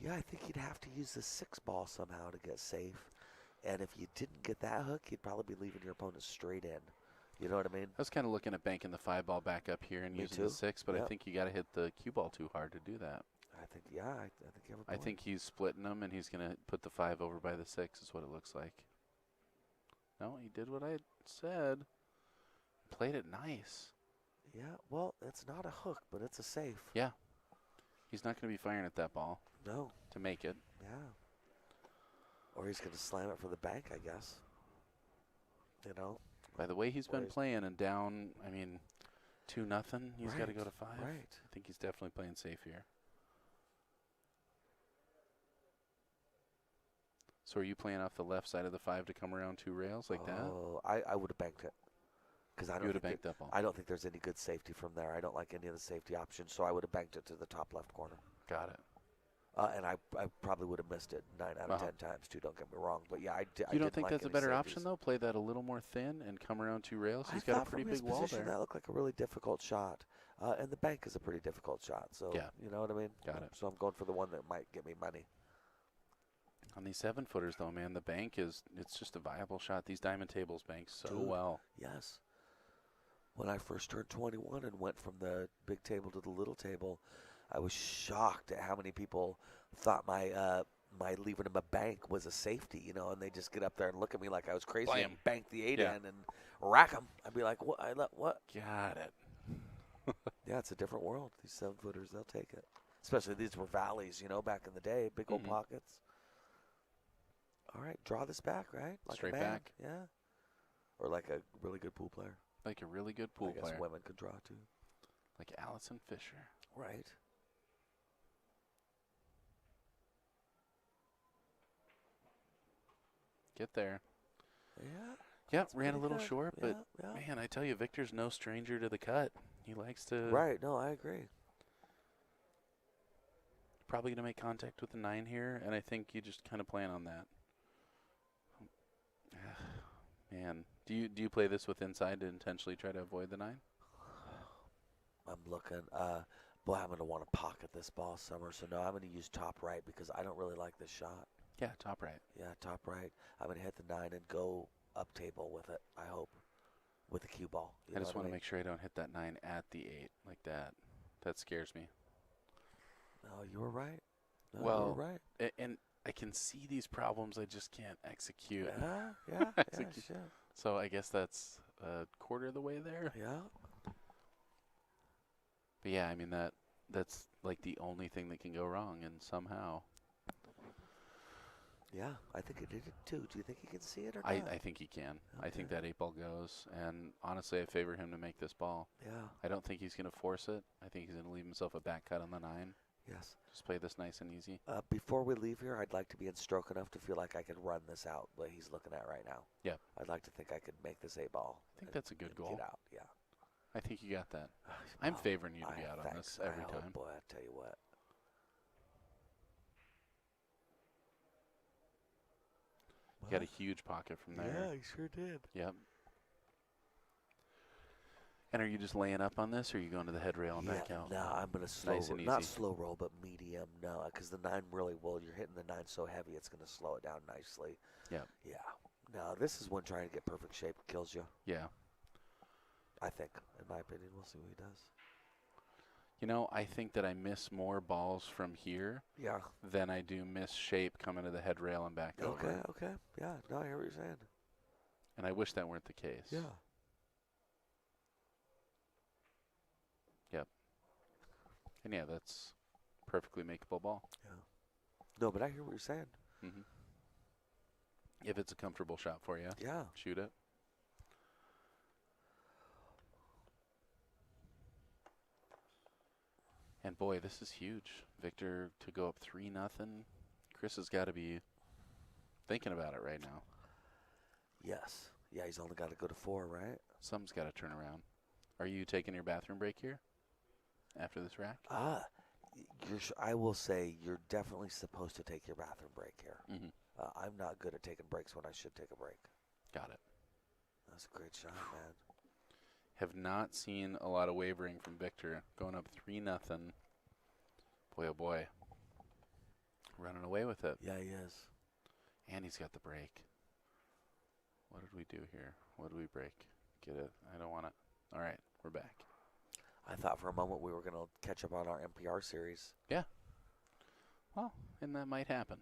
Yeah, I think you'd have to use the 6 ball somehow to get safe. And if you didn't get that hook, you'd probably be leaving your opponent straight in. You know what I mean? I was kind of looking at banking the 5 ball back up here and Me using too. the 6, but Yep. I think you got to hit the cue ball too hard to do that. I think you have a point. I think he's splitting them, and he's going to put the 5 over by the 6 is what it looks like. No, he did what I said. Played it nice. Yeah, well, it's not a hook, but it's a safe. Yeah. He's not going to be firing at that ball. No. To make it. Yeah. Or he's going to slam it for the bank, I guess. By the way he's been playing and down, 2-0, he's got to go to 5. Right. I think he's definitely playing safe here. So are you playing off the left side of the 5 to come around 2 rails like that? Oh, I would have banked it. Because You would have banked that ball. I don't think there's any good safety from there. I don't like any of the safety options, so I would have banked it to the top left corner. Got it. And I probably would have missed it 9 out of 10 times, too. Don't get me wrong. But, yeah, You don't think that's a better option, though? Play that a little more thin and come around 2 rails? He's got a pretty big wall there. That looked like a really difficult shot. And the bank is a pretty difficult shot. So, you know what I mean? Got it. So I'm going for the one that might get me money. On these 7-footers, though, man, the bank it's just a viable shot. These diamond tables bank so well. Yes. When I first turned 21 and went from the big table to the little table, I was shocked at how many people thought my leaving them a bank was a safety, and they just get up there and look at me like I was crazy and bank the 8 in and rack them. I'd be like, what? What? Got it. Yeah, it's a different world. These 7-footers, they'll take it. Especially these were valleys, back in the day, big old pockets. All right, draw this back, right? Like Straight a man. back. Yeah. Or like a really good pool player. Like a really good pool I player. guess women could draw too. Like Allison Fisher. Right. Get there. Yeah. Yep, ran a little good. short, but yeah. man, I tell you, Victor's no stranger to the cut. He likes to. Right, no, I agree. Probably going to make contact with the 9 here, and I think you just kind of plan on that. Man, do you play this with inside to intentionally try to avoid the 9? I'm looking. Boy, I'm going to want to pocket this ball, Summer. So, no, I'm going to use top right because I don't really like this shot. Yeah, top right. Yeah, top right. I'm going to hit the 9 and go up table with it, I hope, with the cue ball. I just want to make sure I don't hit that 9 at the 8 like that. That scares me. No, you were right. No, well, you were right. And I can see these problems. I just can't execute. Yeah, Execute. yeah. So I guess that's a quarter of the way there. Yeah. But yeah, that's like the only thing that can go wrong, and somehow. Yeah, I think it did it too. Do you think he can see it or not? I think he can. Okay. I think that 8 ball goes, and honestly, I favor him to make this ball. Yeah. I don't think he's going to force it. I think he's going to leave himself a back cut on the 9. Yes. Just play this nice and easy. Before we leave here, I'd like to be in stroke enough to feel like I could run this out, what he's looking at right now. Yeah. I'd like to think I could make this 8-ball. I think that's a good goal. Get out, yeah. I think you got that. I'm favoring you to be out on thanks. this every Oh, time. boy, I tell you what. You got a huge pocket from there. Yeah, he sure did. Yep. And are you just laying up on this, or are you going to the head rail and back out? No, I'm going to slow Nice and not easy. slow roll, but medium. No, because the 9 really will. You're hitting the 9 so heavy, it's going to slow it down nicely. Yep. Yeah. No, this is when trying to get perfect shape kills you. Yeah. I think, in my opinion. We'll see what he does. You know, I think that I miss more balls from here Yeah. than I do miss shape coming to the head rail and back over. Okay. Yeah, no, I hear what you're saying. And I wish that weren't the case. Yeah. Yep. And yeah, that's perfectly makeable ball. Yeah. No, but I hear what you're saying. Mm-hmm. If it's a comfortable shot for you, Yeah. shoot it. And boy, this is huge. Victor to go up 3-0. Chris has got to be thinking about it right now. Yes. Yeah, he's only got to go to 4, right? Something's got to turn around. Are you taking your bathroom break here after this rack? I will say you're definitely supposed to take your bathroom break here. Mm-hmm. I'm not good at taking breaks when I should take a break. Got it. That's a great shot, man. Have not seen a lot of wavering from Victor. Going up 3-0. Boy, oh boy. Running away with it. Yeah, he is. And he's got the break. What did we do here? What did we break? Get it. I don't want it. All right, we're back. I thought for a moment we were going to catch up on our NPR series. Yeah. Well, and that might happen.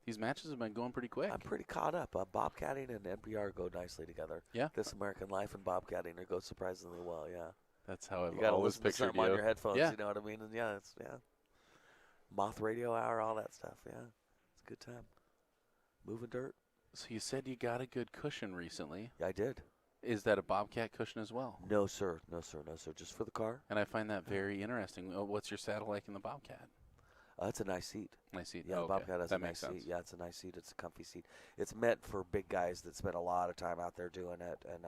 These matches have been going pretty quick. I'm pretty caught up. Bobcatting and NPR go nicely together. Yeah. This American Life and Bobcatting go surprisingly well, yeah. That's how I've You got to always listen to pictured something on you. your headphones, Yeah. you know what I mean? And yeah, Moth Radio Hour, all that stuff, yeah. It's a good time. Moving dirt. So you said you got a good cushion recently. Yeah, I did. Is that a Bobcat cushion as well? No, sir. Just for the car. And I find that very interesting. What's your saddle like in the Bobcat? It's a nice seat. Nice seat. Yeah, Oh, the okay. Bobcat has That a nice makes sense. seat. Yeah, it's a nice seat. It's a comfy seat. It's meant for big guys that spend a lot of time out there doing it, and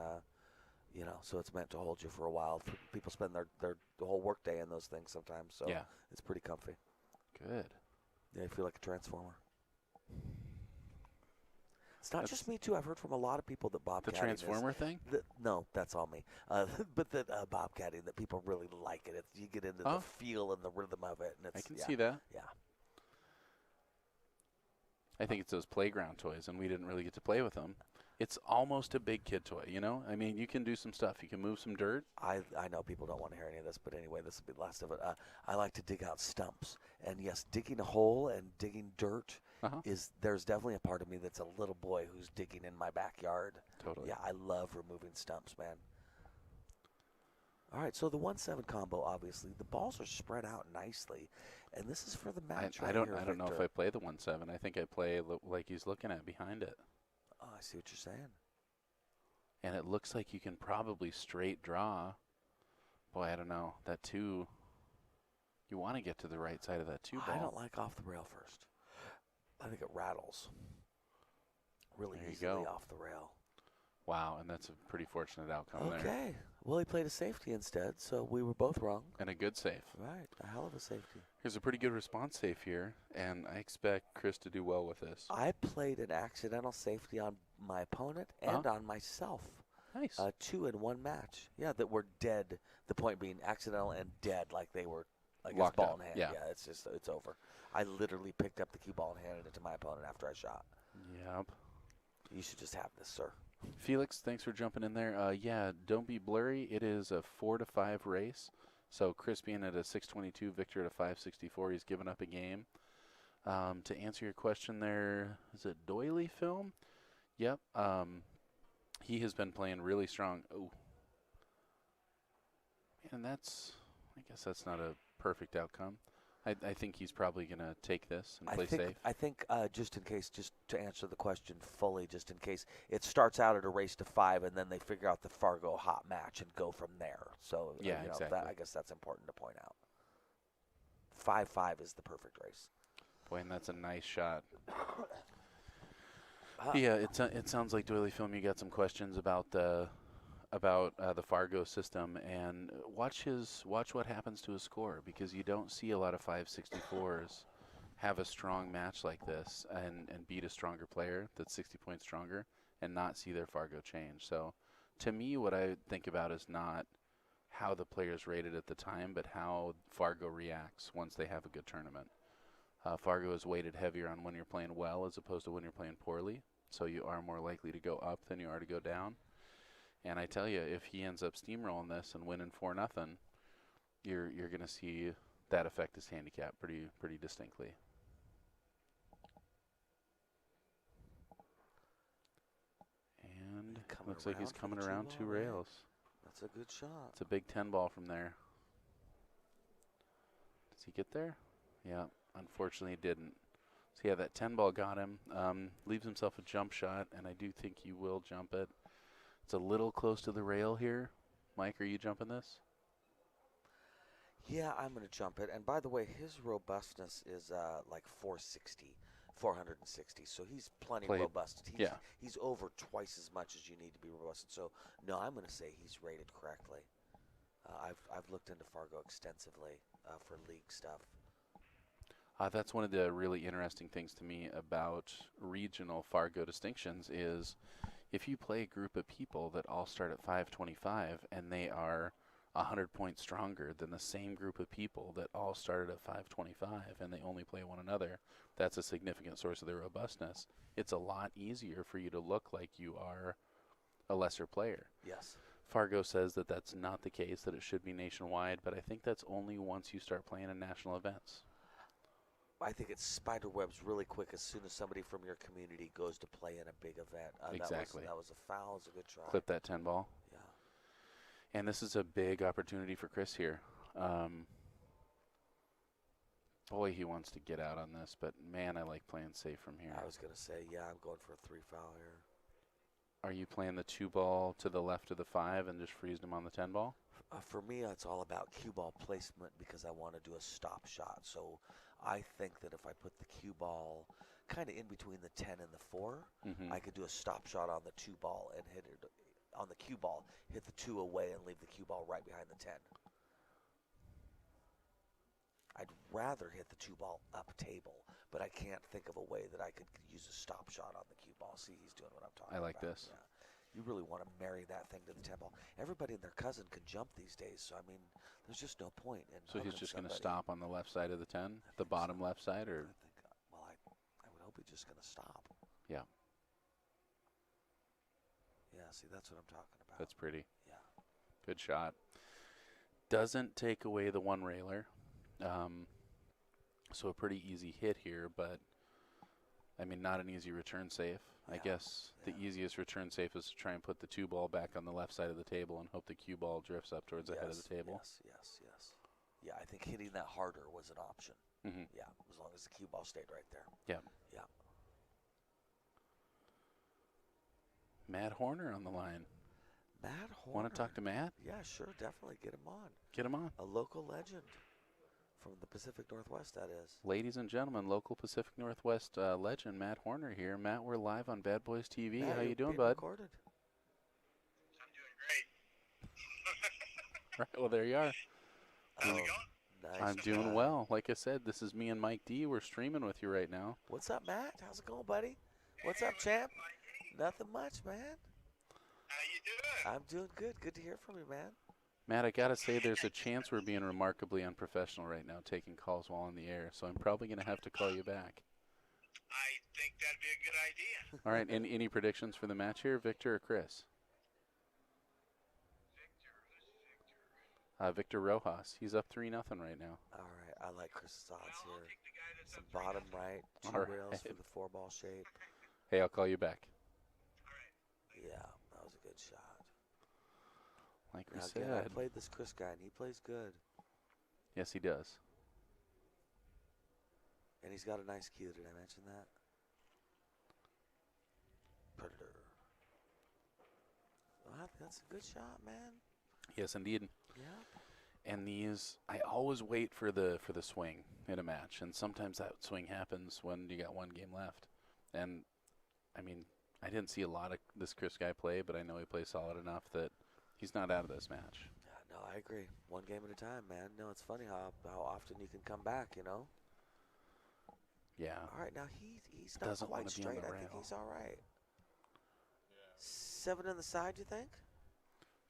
so it's meant to hold you for a while. People spend their whole workday in those things sometimes, so Yeah. it's pretty comfy. Good. Yeah, you feel like a transformer. It's not just me too. I've heard from a lot of people that bobcatting The transformer thing? No, that's all me. But that bobcatting, that people really like it. You get into the feel and the rhythm of it, and it's I can see that. Yeah. I think it's those playground toys, and we didn't really get to play with them. It's almost a big kid toy, you know? I mean, you can do some stuff. You can move some dirt. I know people don't want to hear any of this, but anyway, this will be the last of it. I like to dig out stumps. And yes, digging a hole and digging dirt there's definitely a part of me that's a little boy who's digging in my backyard. Totally. Yeah, I love removing stumps, man. All right, so the 1-7 combo, obviously, the balls are spread out nicely, and this is for the match. I don't know if I play the 1-7. I think I play like he's looking at behind it. Oh, I see what you're saying. And it looks like you can probably straight draw. Boy, I don't know. That 2, you want to get to the right side of that 2 ball. I don't like off the rail first. I think it rattles really easily off the rail. Wow, and that's a pretty fortunate outcome there. Okay. Well, he played a safety instead, so we were both wrong. And a good save. Right, a hell of a safety. Here's a pretty good response save here, and I expect Chris to do well with this. I played an accidental safety on my opponent and on myself. Nice. 2 in 1 match. Yeah, that were dead. The point being accidental and dead, like they were like Locked ball up. in hand. Yeah. It's over. I literally picked up the cue ball and handed it to my opponent after I shot. Yep. You should just have this, sir. Felix, thanks for jumping in there. Yeah, don't be blurry. It is a 4-5 race. So Chris being at a 622, Victor at a 564. He's given up a game. To answer your question there, is it Doily Film? Yep. He has been playing really strong. Oh. And I guess that's not a perfect outcome. I think he's probably going to take this and play safe. I think just in case, just to answer the question fully, just in case, it starts out at a race to 5, and then they figure out the Fargo hot match and go from there. So, Yeah, exactly. I guess that's important to point out. 5-5 is the perfect race. Boy, and that's a nice shot. Yeah, it sounds like Doily Film. You got some questions about the Fargo system, and watch what happens to his score, because you don't see a lot of 564s have a strong match like this and beat a stronger player that's 60 points stronger and not see their Fargo change. So to me, what I think about is not how the player's rated at the time, but how Fargo reacts once they have a good tournament. Fargo is weighted heavier on when you're playing well as opposed to when you're playing poorly, so you are more likely to go up than you are to go down. And I tell you, if he ends up steamrolling this and winning 4-0, you're going to see that affect his handicap pretty distinctly. And looks like he's coming around 2 rails. That's a good shot. It's a big 10 ball from there. Does he get there? Yeah, unfortunately he didn't. So yeah, that 10 ball got him. Leaves himself a jump shot, and I do think he will jump it. It's a little close to the rail here. Mike, are you jumping this? Yeah, I'm going to jump it. And by the way, his robustness is like 460. So he's plenty robust. He's over twice as much as you need to be robust. So no, I'm going to say he's rated correctly. I've looked into Fargo extensively for league stuff. That's one of the really interesting things to me about regional Fargo distinctions is if you play a group of people that all start at 525 and they are 100 points stronger than the same group of people that all started at 525 and they only play one another, that's a significant source of their robustness. It's a lot easier for you to look like you are a lesser player. Yes. Fargo says that that's not the case, that it should be nationwide, but I think that's only once you start playing in national events. I think it spiderwebs really quick as soon as somebody from your community goes to play in a big event. Exactly. That was a foul. It was a good try. Clip that 10 ball. Yeah. And this is a big opportunity for Chris here. Boy, he wants to get out on this, but man, I like playing safe from here. I was going to say, yeah, I'm going for a 3 foul here. Are you playing the 2 ball to the left of the 5 and just freezing him on the 10 ball? For me, it's all about cue ball placement because I want to do a stop shot. So I think that if I put the cue ball kind of in between the 10 and the 4, I could do a stop shot on the 2 ball and hit it on the cue ball, hit the 2 away and leave the cue ball right behind the 10. I'd rather hit the 2 ball up table, but I can't think of a way that I could use a stop shot on the cue ball. See, he's doing what I'm talking about. I like this. Yeah. You really want to marry that thing to the 10 ball. Everybody and their cousin can jump these days, so I mean, there's just no point in. So he's just going to stop on the left side of the 10, the bottom left side, or? I think. Well, I would hope he's just going to stop. Yeah. Yeah. See, that's what I'm talking about. That's pretty. Yeah. Good shot. Doesn't take away the 1 railer. So a pretty easy hit here, but I mean, not an easy return safe. Yeah. I guess the easiest return safe is to try and put the 2 ball back on the left side of the table and hope the cue ball drifts up towards the head of the table. Yes. Yeah, I think hitting that harder was an option. Yeah, as long as the cue ball stayed right there. Yeah. Matt Horner on the line. Matt Horner. Want to talk to Matt? Yeah, sure, definitely. Get him on. Get him on. A local legend. From the Pacific Northwest, that is. Ladies and gentlemen, local Pacific Northwest legend Matt Horner here. Matt, we're live on Bad Boys TV. Matt, how you doing, bud? Recorded. I'm doing great. Right, well, there you are. How's it going? Nice. I'm doing well. Like I said, this is me and Mike D. We're streaming with you right now. What's up, Matt? How's it going, buddy? What's up, champ? Nothing much, man. How you doing? I'm doing good. Good to hear from you, man. Matt, I got to say there's a chance we're being remarkably unprofessional right now, taking calls while on the air, so I'm probably going to have to call you back. I think that'd be a good idea. All right, and any predictions for the match here, Victor or Chris? Victor, who's Victor? Victor Rojas. He's up 3-0 right now. All right, I like Chris's odds Well, I'll here. take the guy that's Some up 3-0. bottom right, 2 All rails right. for the 4-ball shape. Hey, I'll call you back. All right. Yeah, that was a good shot. Like we Now, said. again, I played this Chris guy, and he plays good. Yes, he does. And he's got a nice cue. Did I mention that? Predator. Well, that's a good shot, man. Yes, indeed. Yeah. And these, I always wait for the swing in a match, and sometimes that swing happens when you got one game left. And I mean, I didn't see a lot of this Chris guy play, but I know he plays solid enough that he's not out of this match. Yeah, no, I agree. One game at a time, man. No, it's funny how often you can come back, you know. Yeah. All right, now he's not Doesn't quite wanna be on straight. the I think rail. he's all right. 7 on the side, you think?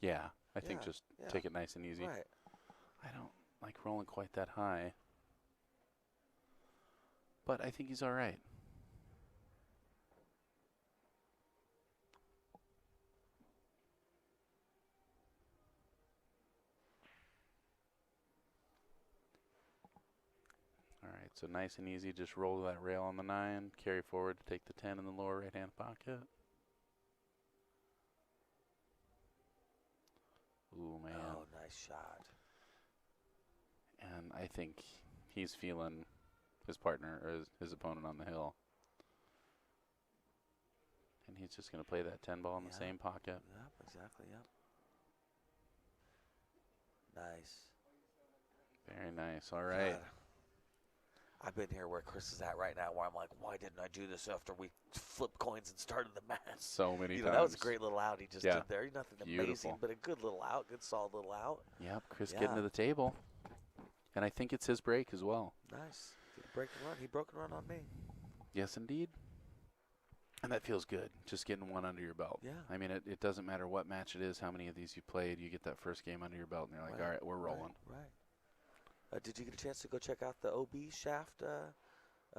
Yeah, I think Yeah, just yeah. take it nice and easy. Right. I don't like rolling quite that high, but I think he's all right. All right, so nice and easy. Just roll that rail on the 9, carry forward to take the 10 in the lower right-hand pocket. Ooh, man. Oh, nice shot. And I think he's feeling his partner or his opponent on the hill. And he's just going to play that 10 ball in the same pocket. Yep, exactly, yep. Nice. Very nice. All right. God. I've been here where Chris is at right now, where I'm like, why didn't I do this after we flipped coins and started the match? So many times. That was a great little out he just did there. Nothing Beautiful. amazing, but a good little out, good solid little out. Yep, Chris getting to the table. And I think it's his break as well. Nice. Did he break and run? He broke and run on me. Yes, indeed. And that feels good, just getting one under your belt. Yeah. I mean, it doesn't matter what match it is, how many of these you played. You get that first game under your belt, and you're like, all right, we're rolling. Right. Did you get a chance to go check out the OB Shaft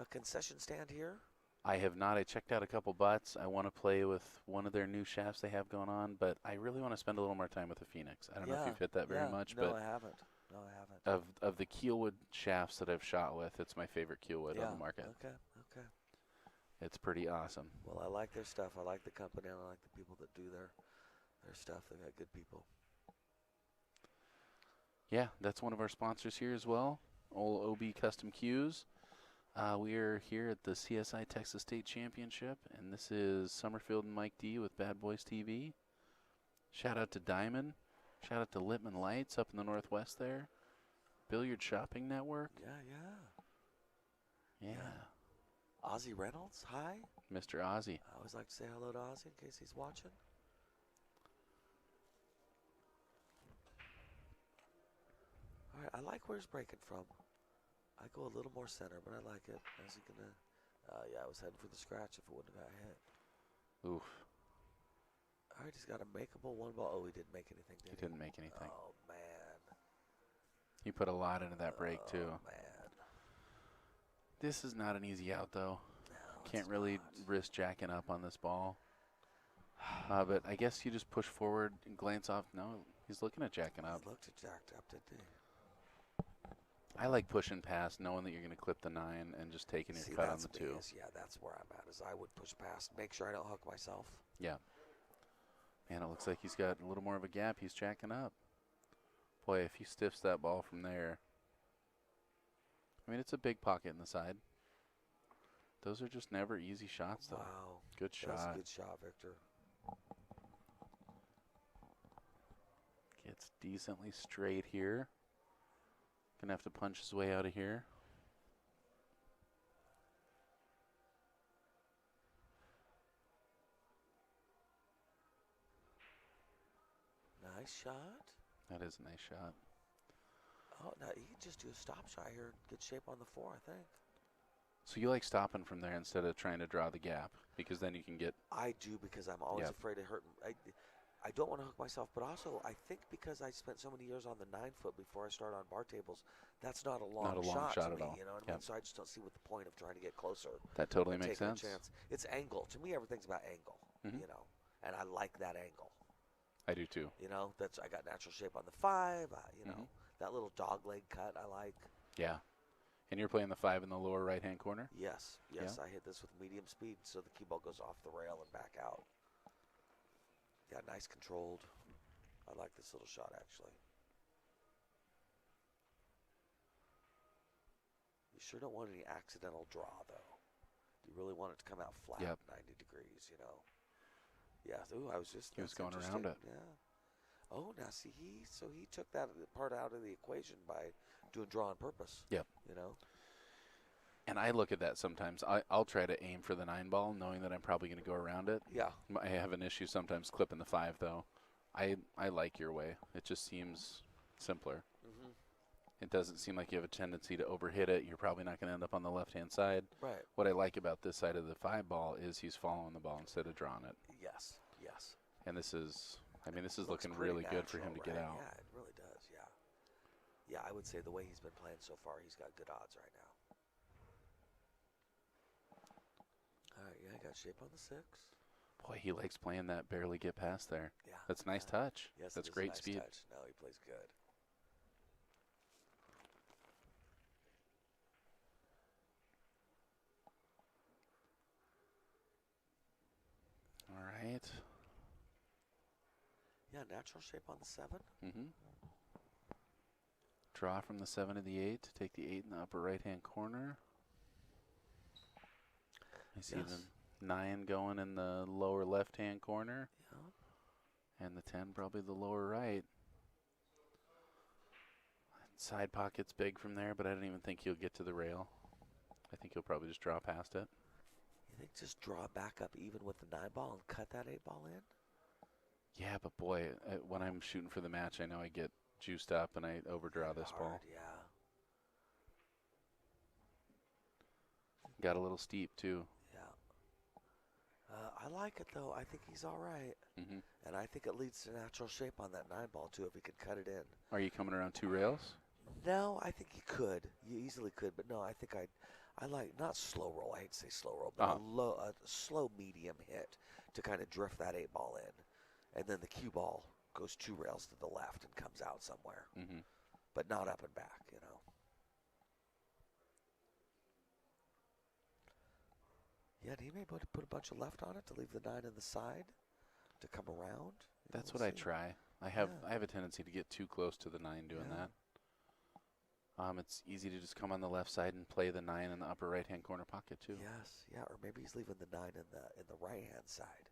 concession stand here? I have not. I checked out a couple butts. I want to play with one of their new shafts they have going on, but I really want to spend a little more time with the Phoenix. I don't know if you've hit that very much, no, but I haven't. No, I haven't. Of the keelwood shafts that I've shot with, it's my favorite keelwood on the market. Okay. It's pretty awesome. Well, I like their stuff. I like the company, and I like the people that do their stuff. They got good people. Yeah, that's one of our sponsors here as well, Old OB Custom Cues. We are here at the CSI Texas State Championship, and this is Summerfield and Mike D with Bad Boys TV. Shout out to Diamond. Shout out to Littman Lights up in the Northwest there. Billiard Shopping Network. Yeah. Ozzy Reynolds, hi. Mr. Ozzy. I always like to say hello to Ozzy in case he's watching. All right, I like where he's breaking from. I go a little more center, but I like it. Is he gonna? I was heading for the scratch if it wouldn't have got hit. Oof. All right, he's got a makeable one ball. Oh, he didn't make anything, did he? He didn't make anything. Oh, man. He put a lot into that break, too. Oh, man. This is not an easy out, though. No, Can't really risk jacking up on this ball. But I guess you just push forward and glance off. No, he's looking at jacking up. He looked at jacked up, didn't he? I like pushing past, knowing that you're going to clip the 9 and just taking your cut on the 2. Yeah, that's where I'm at, is I would push past, make sure I don't hook myself. Yeah. Man, it looks like he's got a little more of a gap. He's jacking up. Boy, if he stiffs that ball from there. I mean, it's a big pocket in the side. Those are just never easy shots, though. Wow. Good shot. That's a good shot, Victor. Gets decently straight here. Gonna have to punch his way out of here. Nice shot. That is a nice shot. Oh, now he can just do a stop shot here. Good shape on the 4, I think. So you like stopping from there instead of trying to draw the gap, because then you can get... I do, because I'm always afraid of hurting. I don't want to hook myself, but also I think because I spent so many years on the 9-foot before I started on bar tables, that's not a long shot at me, all. You know what I mean? So I just don't see what the point of trying to get closer. That totally makes sense. Chance. It's angle. To me, everything's about angle, you know, and I like that angle. I do too. You know, I got natural shape on the 5. You know, that little dog leg cut I like. Yeah. And you're playing the 5 in the lower right-hand corner? Yes. I hit this with medium speed, so the cue ball goes off the rail and back out. Yeah, nice controlled. I like this little shot, actually. You sure don't want any accidental draw, though. You really want it to come out flat, 90 degrees, you know. Yeah, ooh, I was just... He was going around it. Yeah. Oh, now see, he took that part out of the equation by doing draw on purpose. Yep. You know? And I look at that sometimes. I'll try to aim for the 9 ball, knowing that I'm probably going to go around it. Yeah. I have an issue sometimes clipping the 5, though. I like your way. It just seems simpler. Mm-hmm. It doesn't seem like you have a tendency to overhit it. You're probably not going to end up on the left-hand side. Right. What I like about this side of the 5 ball is he's following the ball instead of drawing it. Yes. Yes. And this is looking pretty really good for him to natural, get right? out. Yeah, it really does. Yeah. Yeah, I would say the way he's been playing so far, he's got good odds right now. All right, yeah, got shape on the 6. Boy, he likes playing that barely get past there. Yeah. That's nice touch. Yes, That's it is a great nice speed. touch. No, he plays good. All right. Yeah, natural shape on the 7. Mm-hmm. Draw from the 7 to the 8. Take the 8 in the upper right-hand corner. I see Yes. the 9 going in the lower left-hand corner. Yeah. And the 10 probably the lower right. Side pocket's big from there, but I don't even think he'll get to the rail. I think he'll probably just draw past it. You think just draw back up even with the 9 ball and cut that 8 ball in? Yeah, but boy, when I'm shooting for the match, I know I get juiced up and I overdraw this ball. Yeah. Got a little steep, too. Yeah. I like it, though. I think he's all right. Mm-hmm. And I think it leads to natural shape on that 9 ball, too, if he could cut it in. Are you coming around 2 rails? No, I think he could. You easily could, but no, I think I like, not slow roll, I hate to say slow roll, but a slow medium hit to kind of drift that 8 ball in. And then the cue ball goes 2 rails to the left and comes out somewhere. Mm-hmm. But not up and back, you know. Yeah, and he may put a bunch of left on it to leave the 9 in the side to come around. That's We'll what I see. try. I have Yeah. a tendency to get too close to the 9 doing Yeah. that. It's easy to just come on the left side and play the 9 in the upper right-hand corner pocket too. Yes, yeah, or maybe he's leaving the 9 in the right-hand side.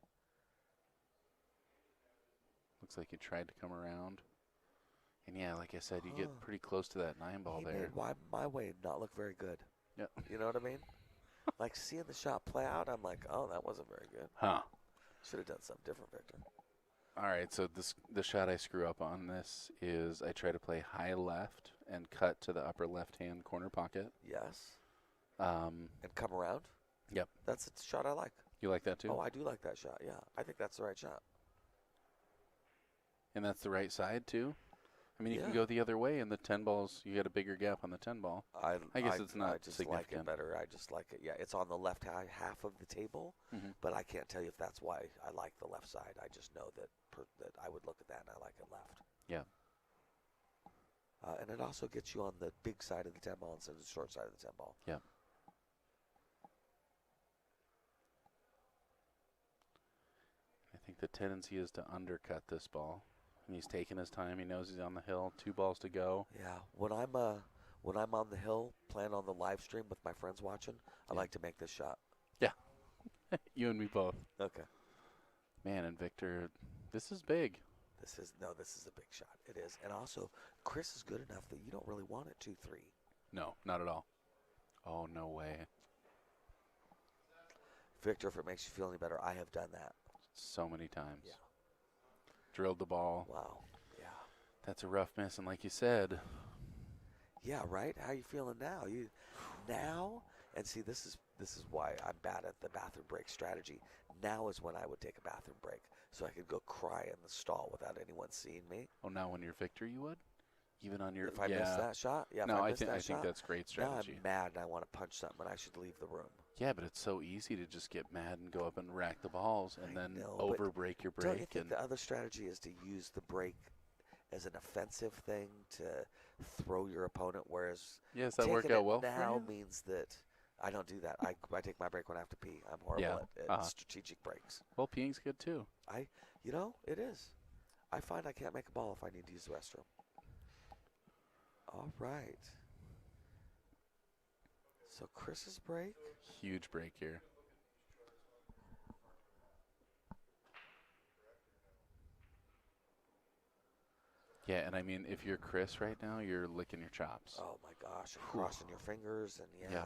Looks like he tried to come around. And yeah, like I said, you Huh. get pretty close to that 9 ball He there. made my way not look very good. Yeah. You know what I mean? Like seeing the shot play out, I'm like, oh, that wasn't very good. Huh. Should have done something different, Victor. All right, so the shot I screw up on this is I try to play high left and cut to the upper left-hand corner pocket. Yes. Um, And come around. Yep. That's a shot I like. you like that too? Oh, I do like that shot. Yeah, I think that's the right shot. And that's the right side too? I mean, you can Yeah. go the other way, and the 10 balls, you got a bigger gap on the 10 ball. I guess it's not I just significant. like it better. I just like it. Yeah, it's on the left half of the table, Mhm. but I can't tell you if that's why I like the left side. I just know that that I would look at that and I like it left. Yeah. And it also gets you on the big side of the 10 ball instead of the short side of the 10 ball. Yeah. I think the tendency is to undercut this ball. And he's taking his time. He knows he's on the hill. 2 balls to go. Yeah, when I'm on the hill playing on the live stream with my friends watching, I like to make this shot. You and me both. Okay. Man, and Victor, this is big. This is a big shot. It is. And also, Chris is good enough that you don't really want it 2-3. No, not at all. Oh, no way. Victor, if it makes you feel any better, I have done that. So many times. Yeah. Drilled the ball. Wow. Yeah. That's a rough miss, and like you said, Yeah, right? How you feeling now? Now, and see, this is why I'm bad at the bathroom break strategy. Now is when I would take a bathroom break so I could go cry in the stall without anyone seeing me. oh, now when you're Victor, you would? Even on your, If I miss that shot? Yeah, No, if I I miss think that I think shot, that's great now strategy. I'm mad and I want to punch something and I should leave the room. Yeah, but it's so easy to just get mad and go up and rack the balls and I then know, but over break your break. Don't you think And the other strategy is to use the break as an offensive thing to throw your opponent, whereas yes, that taking worked it out well now for you? means that I don't do that. I take my break when I have to pee. I'm horrible Yeah, at strategic breaks. Well, peeing's good too. It is. I find I can't make a ball if I need to use the restroom. All right. So Chris's break. Huge break here. Yeah, and I mean, if you're Chris right now, you're licking your chops. Oh my gosh, and crossing your fingers, and yeah.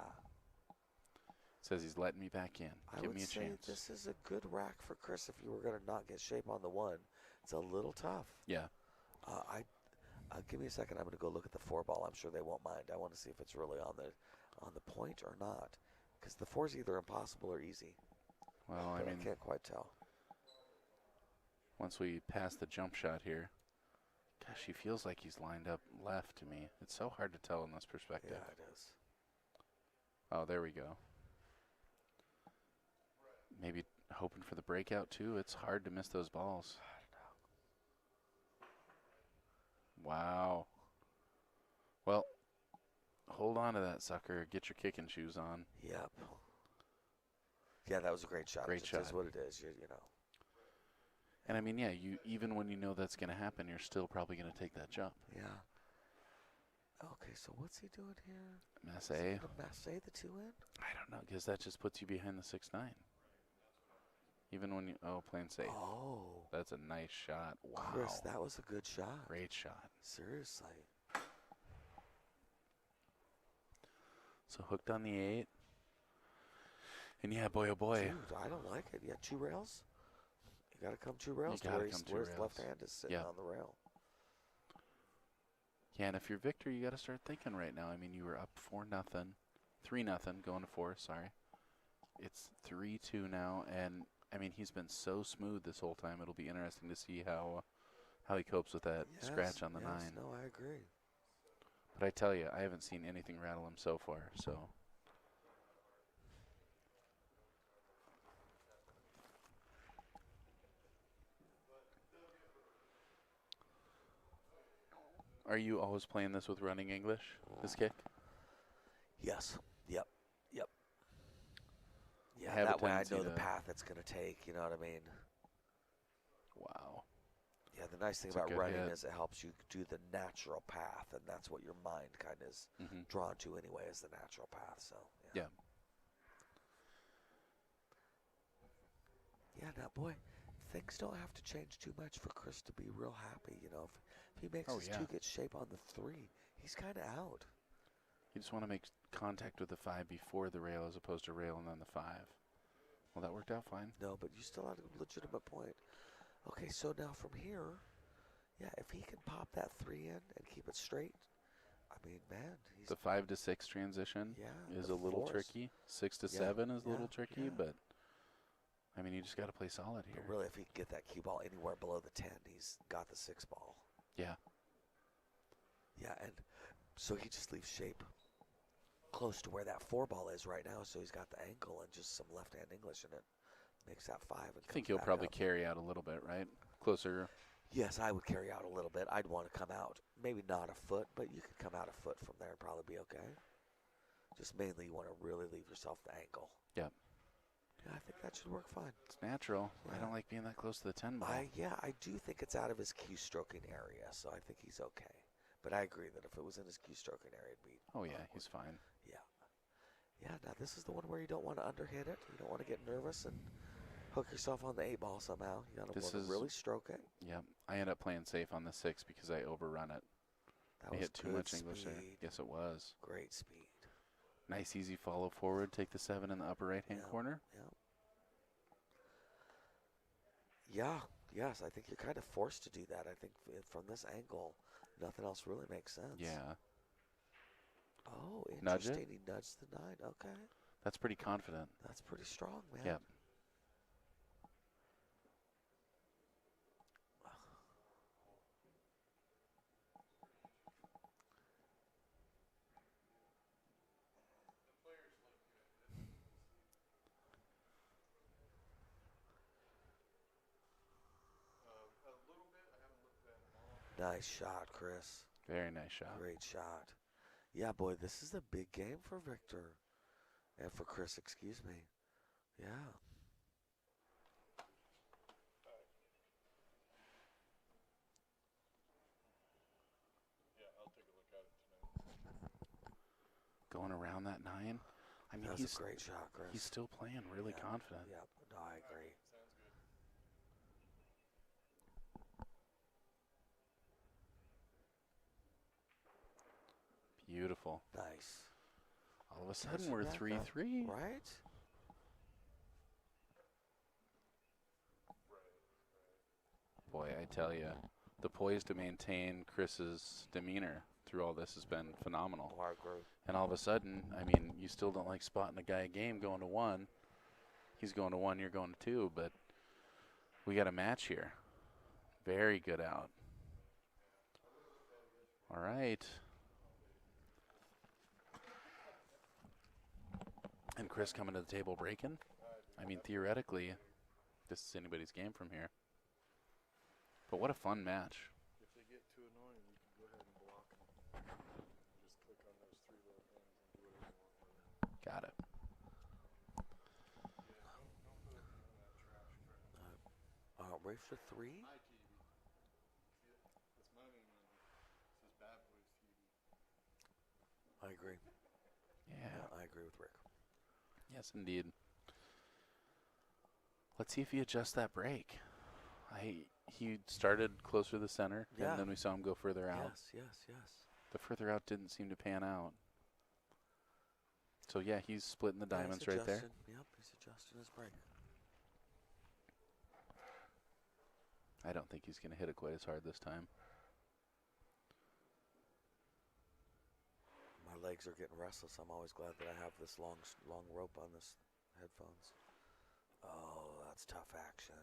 Says he's letting me back in. Give me a chance. I would say this is a good rack for Chris if you were going to not get shape on the one. It's a little tough. Yeah. Give me a second. I'm going to go look at the 4-ball. I'm sure they won't mind. I want to see if it's really on the point or not, because the 4's either impossible or easy. Well, but I mean, I can't quite tell. Once we pass the jump shot here, gosh, he feels like he's lined up left to me. It's so hard to tell in this perspective. Yeah, it is. Oh, there we go. Maybe hoping for the breakout too. It's hard to miss those balls. Wow. Well, hold on to that sucker. Get your kicking shoes on. Yep. Yeah, that was a great shot. Great shot. It is what it is. You know. And I mean, yeah, you even when you know that's going to happen, you're still probably going to take that jump. Yeah. Okay, so what's he doing here? Masse. Masse the 2-in? I don't know, because that just puts you behind the 6-9. Even when you playing safe. Oh. That's a nice shot. Wow. Chris, that was a good shot. Great shot. Seriously. So hooked on the 8. And yeah, boy, oh boy. Dude, I don't like it. Yeah, 2 rails. You got to come 2 rails to where his left hand is sitting on the rail. Yeah, and if you're Victor, you got to start thinking right now. I mean, you were up 4-0, 3-0, going to 4. Sorry, it's 3-2 now, and I mean he's been so smooth this whole time. It'll be interesting to see how he copes with that scratch on the 9. No, I agree. But I tell you, I haven't seen anything rattle him so far. So. Are you always playing this with running English, this kick? Yes. Yep. Yeah, I that way I know the path it's going to take, you know what I mean? Wow. Yeah, the nice thing about running is it helps you do the natural path, and that's what your mind kind of is drawn to anyway, is the natural path. So, yeah. Yeah, now, boy, things don't have to change too much for Chris to be real happy. You know, if he makes his 2 get shape on the 3, he's kind of out. You just want to make contact with the 5 before the rail as opposed to rail and then the 5. Well, that worked out fine. No, but you still have a legitimate point. Okay, so now from here, yeah, if he can pop that 3 in and keep it straight, I mean, man. The 5 to 6 transition is a little tricky. 6 to 7 is a little tricky, but I mean, you just got to play solid here. But really, if he can get that cue ball anywhere below the 10, he's got the 6 ball. Yeah. Yeah, and so he just leaves shape close to where that 4 ball is right now, so he's got the ankle and just some left-hand English in it. Makes that 5. And I think he'll probably carry out a little bit, right? Closer. Yes, I would carry out a little bit. I'd want to come out, maybe not a foot, but you could come out a foot from there and probably be okay. Just mainly you want to really leave yourself the ankle. Yeah. Yeah, I think that should work fine. It's natural. Yeah. I don't like being that close to the 10 ball. I do think it's out of his cue stroking area, so I think he's okay. But I agree that if it was in his cue stroking area, it'd be. Oh, yeah, he's fine. Yeah. Yeah, now this is the one where you don't want to underhit it. You don't want to get nervous and hook yourself on the 8 ball somehow. You got to really stroke it. Yeah, I end up playing safe on the 6 because I overrun it. I hit too much English there. Yes, it was. Great speed. Nice, easy follow forward. Take the 7 in the upper right-hand corner. Yeah. Yes, I think you're kind of forced to do that. I think from this angle, nothing else really makes sense. Yeah. Oh, interesting. Nudge it? He nudged the 9. Okay. That's pretty confident. That's pretty strong, man. Yeah. Nice shot, Chris. Very nice shot. Great shot. Yeah, boy, this is a big game for Victor. And for Chris, excuse me. Yeah. Yeah, I'll take a look at it tonight. Going around that 9. I mean, that's a great shot, Chris. He's still playing really confident. Yeah, no, I agree. Beautiful. Nice. All of a sudden, we're 3-3. Right? Boy, I tell you, the poise to maintain Chris's demeanor through all this has been phenomenal. Hard group. And all of a sudden, I mean, you still don't like spotting a guy a game going to 1. He's going to 1, you're going to 2, but we got a match here. Very good out. All right. And Chris coming to the table breaking. I mean, theoretically, this is anybody's game from here. But what a fun match. If they get too annoying, you can go ahead and block them. Just click on those 3 little things and do whatever you want with them. Got it. Yeah, don't put it in that trash can. Race to 3? My TV. See it? That's my name on it. It says Bad Boys TV. I agree. Yeah. I agree with Rick. Yes, indeed. Let's see if he adjusts that brake. He started closer to the center, Yeah. and then we saw him go further out. Yes. The further out didn't seem to pan out. So, yeah, he's splitting the diamonds He's right there. adjusting. Yep, he's adjusting his brake. I don't think he's going to hit it quite as hard this time. My legs are getting restless. I'm always glad that I have this long rope on this headphones. Oh, that's tough action.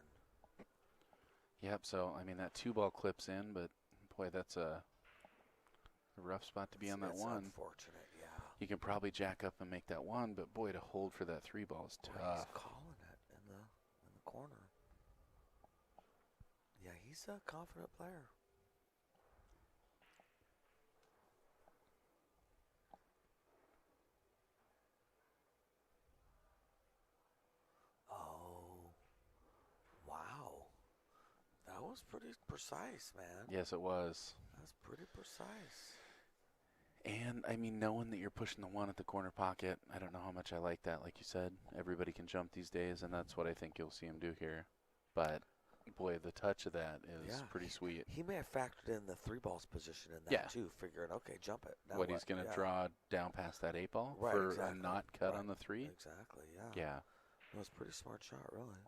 Yep, so, I mean, that 2-ball clips in, but, boy, that's a rough spot to be on that It's 1. unfortunate, yeah. You can probably jack up and make that 1, but, boy, to hold for that 3-ball is Boy, tough. he's calling it in the corner. Yeah, he's a confident player. Oh, wow. That was pretty precise, man. Yes, it was. That's pretty precise. And, I mean, knowing that you're pushing the 1 at the corner pocket, I don't know how much I like that. Like you said, everybody can jump these days, and that's what I think you'll see him do here. But, boy, the touch of that is pretty sweet. He may have factored in the 3-ball's position in that, Yeah. too, figuring, okay, jump it. Now What he's going to draw down past that 8-ball Right, for exactly. a not cut Right. on the 3? Exactly, yeah. Yeah. It was a pretty smart shot, really.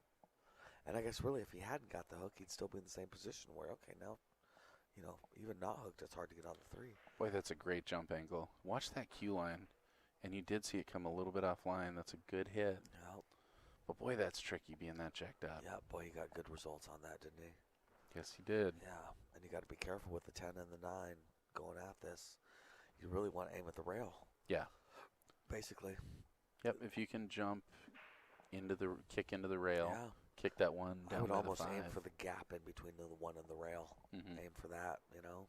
And I guess, really, if he hadn't got the hook, he'd still be in the same position where, okay, now, you know, even not hooked, it's hard to get on the 3. Boy, that's a great jump angle. Watch that cue line. And you did see it come a little bit offline. That's a good hit. Yeah. But, boy, that's tricky being that jacked up. Yeah, boy, he got good results on that, didn't he? Yes, he did. Yeah, and you got to be careful with the 10 and the 9 going at this. You really want to aim at the rail. Yeah. Basically. Yep, if you can jump into the kick into the rail, Yeah. kick that one I down would by almost the 5. aim for the gap in between the 1 and the rail. Mhm. Aim for that, you know?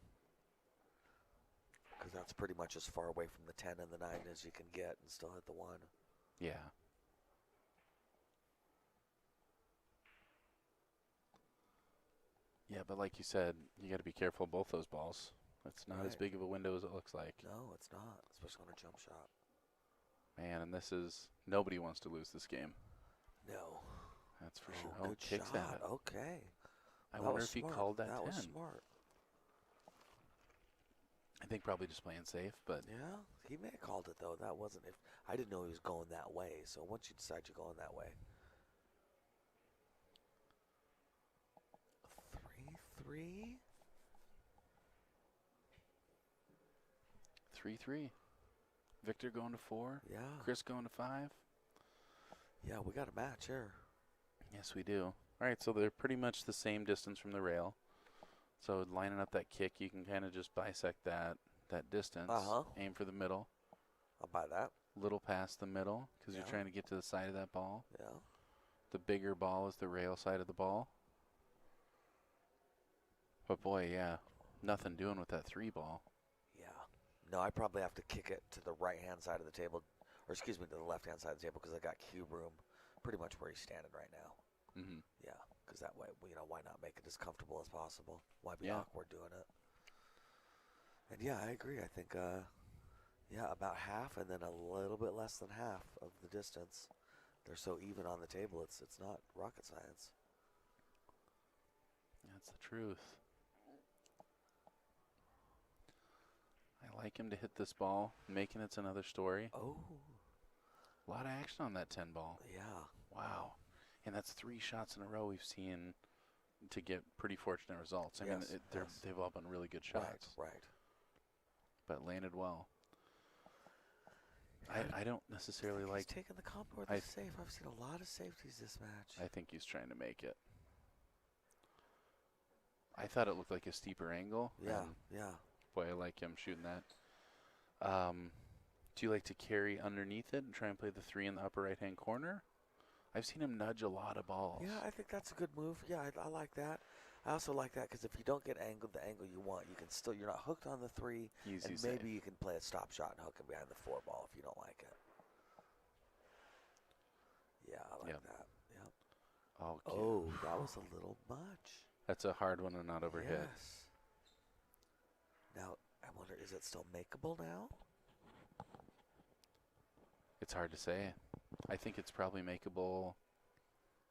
Because that's pretty much as far away from the 10 and the 9 as you can get and still hit the 1. Yeah. Yeah, but like you said, you got to be careful of both those balls. It's not as Right. big of a window as it looks like. No, it's not, especially on a jump shot. Man, and this is, nobody wants to lose this game. No. That's for sure. Oh, Good kicks shot. that. Okay. I That wonder was if he smart. called that 10. That was smart. I think probably just playing safe, but Yeah, he may have called it, though. That wasn't, if I didn't know he was going that way. So once you decide you're going that way. 3-3? 3-3. Victor going to 4. Yeah. Chris going to 5. Yeah, we got a match here. Yes, we do. All right, so they're pretty much the same distance from the rail. So lining up that kick, you can kind of just bisect that distance. Uh-huh. Aim for the middle. I'll buy that. Little past the middle because Yeah. you're trying to get to the side of that ball. Yeah. The bigger ball is the rail side of the ball. But boy, yeah, nothing doing with that 3-ball. Yeah. No, I probably have to kick it to the right-hand side of the table, or excuse me, to the left-hand side of the table because I got cube room pretty much where he's standing right now. Mm-hmm. Yeah, because that way, you know, why not make it as comfortable as possible? Why be Yeah. awkward doing it? And yeah, I agree. I think, yeah, about half and then a little bit less than half of the distance. They're so even on the table, it's not rocket science. That's the truth. I I like him to hit this ball, making it's another story. Oh. A lot of action on that 10 ball. Yeah. Wow. And that's 3 shots in a row we've seen to get pretty fortunate results. I mean, they've all been really good shots. Right. But landed well. I don't necessarily he's like... taking the combo or the safe. I've seen a lot of safeties this match. I think he's trying to make it. I thought it looked like a steeper angle. Yeah. Boy, I like him shooting that. Do you like to carry underneath it and try and play the 3 in the upper right-hand corner? I've seen him nudge a lot of balls. Yeah, I think that's a good move. Yeah, I like that. I also like that because if you don't get angled the angle you want, you can still, you're not hooked on the 3. Easy and maybe you can play a stop shot and hook him behind the 4 ball if you don't like it. Yeah, I like that. Yeah. Okay. Oh, that was a little much. That's a hard one and not overhit. Yes. Now, I wonder, is it still makeable now? It's hard to say. I think it's probably makeable.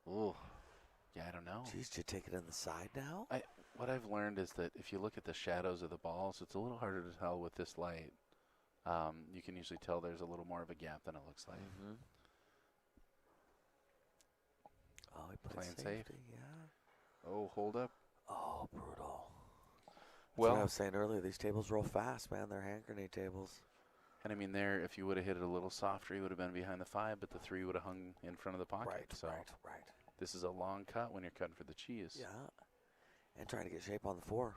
Ooh. Yeah, I don't know. Geez, did you take it in the side now? What I've learned is that if you look at the shadows of the balls, it's a little harder to tell with this light. You can usually tell there's a little more of a gap than it looks like. Mm-hmm. Oh, he played Playing safety, safe. yeah. Oh, hold up. Oh, brutal. That's Well, what I was saying earlier. These tables roll fast, man. They're hand grenade tables. and I mean, there, if you would have hit it a little softer, you would have been behind the 5, but the 3 would have hung in front of the pocket. Right. This is a long cut when you're cutting for the cheese. Yeah. And trying to get shape on the 4.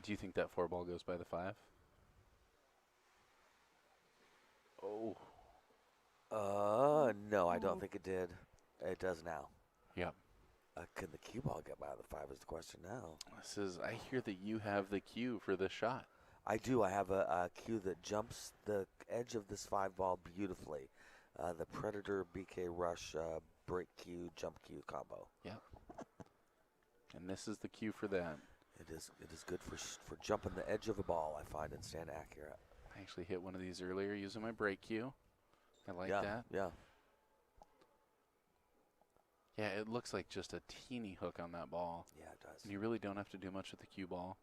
Do you think that 4 ball goes by the 5? Oh. No, I don't think it did. It does now. Yep. Can the cue ball get by the 5 is the question now. This is, I hear that you have the cue for this shot. I do. I have a cue that jumps the edge of this 5 ball beautifully. The Predator BK Rush break cue, jump cue combo. Yep. And this is the cue for that. It is good for jumping the edge of a ball, I find, and staying accurate. I actually hit one of these earlier using my break cue. I like that. Yeah. Yeah, it looks like just a teeny hook on that ball. Yeah, it does. And you really don't have to do much with the cue ball.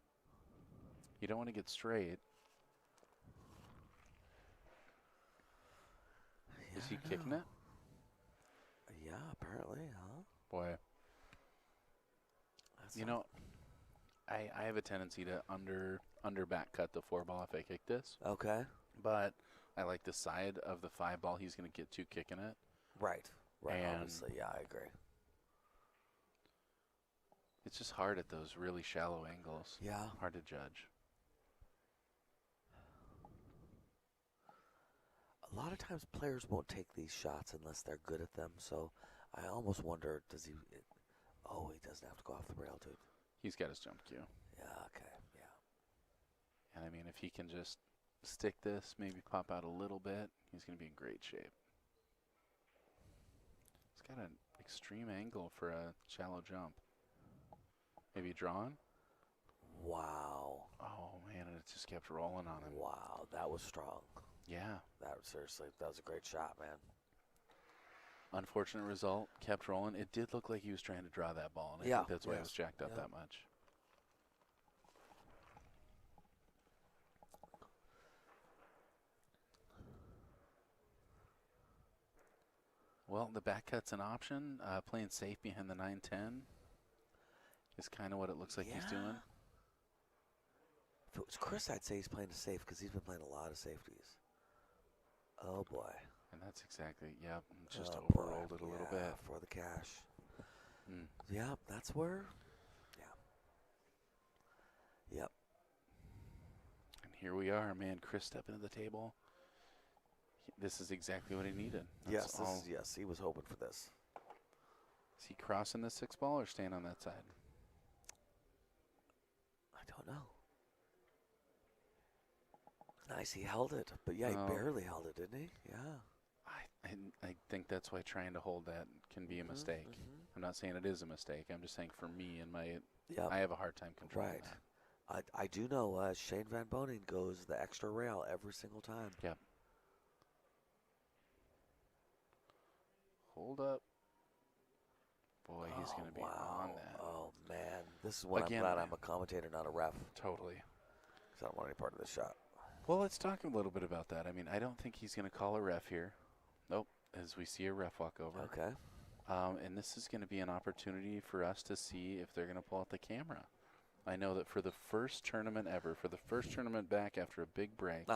You don't want to get straight. Is he kicking it? Yeah, apparently, huh? Boy. You know, I have a tendency to under back cut the 4 ball if I kick this. Okay. But I like the side of the 5 ball he's going to get to kicking it. Right. And obviously, yeah, I agree. It's just hard at those really shallow angles. Yeah. Hard to judge. A lot of times players won't take these shots unless they're good at them, so I almost wonder, does he... Oh, he doesn't have to go off the rail, dude. He's got his jump cue. Yeah, okay, yeah. And I mean, if he can just stick this, maybe pop out a little bit, he's going to be in great shape. He's got an extreme angle for a shallow jump. Maybe drawn? Wow. Oh, man, and it just kept rolling on him. Wow, that was strong. Yeah. That was a great shot, man. Unfortunate result, kept rolling. It did look like he was trying to draw that ball, and I think that's why it was jacked up that much. Well, the back cut's an option. Playing safe behind the 9-10 is kind of what it looks like he's doing. If it was Chris, I'd say he's playing it safe because he's been playing a lot of safeties. Oh, boy. And that's exactly, yep, just overrolled it a little bit. For the cash. Yeah, that's where, Yep. And here we are, man. Chris stepping to the table. This is exactly what he needed. Yes, he was hoping for this. Is he crossing the 6 ball or staying on that side? I don't know. Nice, he held it. But, yeah, he barely held it, didn't he? Yeah. I think that's why trying to hold that can be a mistake. I'm not saying it is a mistake. I'm just saying for me and I have a hard time controlling Right. that. I do know Shane Van Boning goes the extra rail every single time. Yep. Hold up. Boy, he's going to be on that. Oh, man. This is when Again, I'm glad I'm a commentator, not a ref. Totally. Because I don't want any part of this shot. Well, let's talk a little bit about that. I mean, I don't think he's going to call a ref here. Nope, as we see a ref walk over. Okay. And this is going to be an opportunity for us to see if they're going to pull out the camera. I know that for the first tournament ever, for the first tournament back after a big break,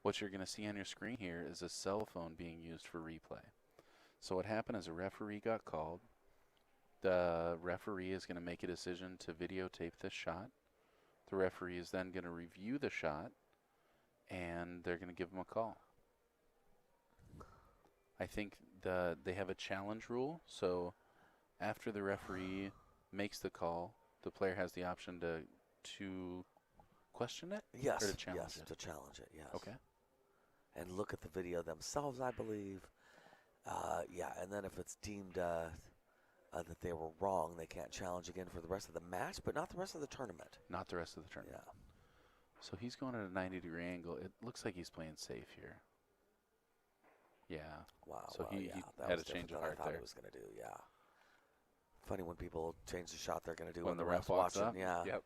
what you're going to see on your screen here is a cell phone being used for replay. So what happened is a referee got called. The referee is going to make a decision to videotape this shot. The referee is then going to review the shot, and they're going to give him a call. I think they have a challenge rule, so after the referee makes the call, the player has the option to question it? Yes. Or to challenge it? To challenge it, yes. Okay. And look at the video themselves, I believe. And then if it's deemed that they were wrong, they can't challenge again for the rest of the match, but not the rest of the tournament. Not the rest of the tournament. Yeah. So he's going at a 90-degree angle. It looks like he's playing safe here. Yeah. Wow. So he had a change of heart I thought there. he was going to do, yeah. Funny when people change the shot they're going to do When the ref's ref walks watching. up. Yeah.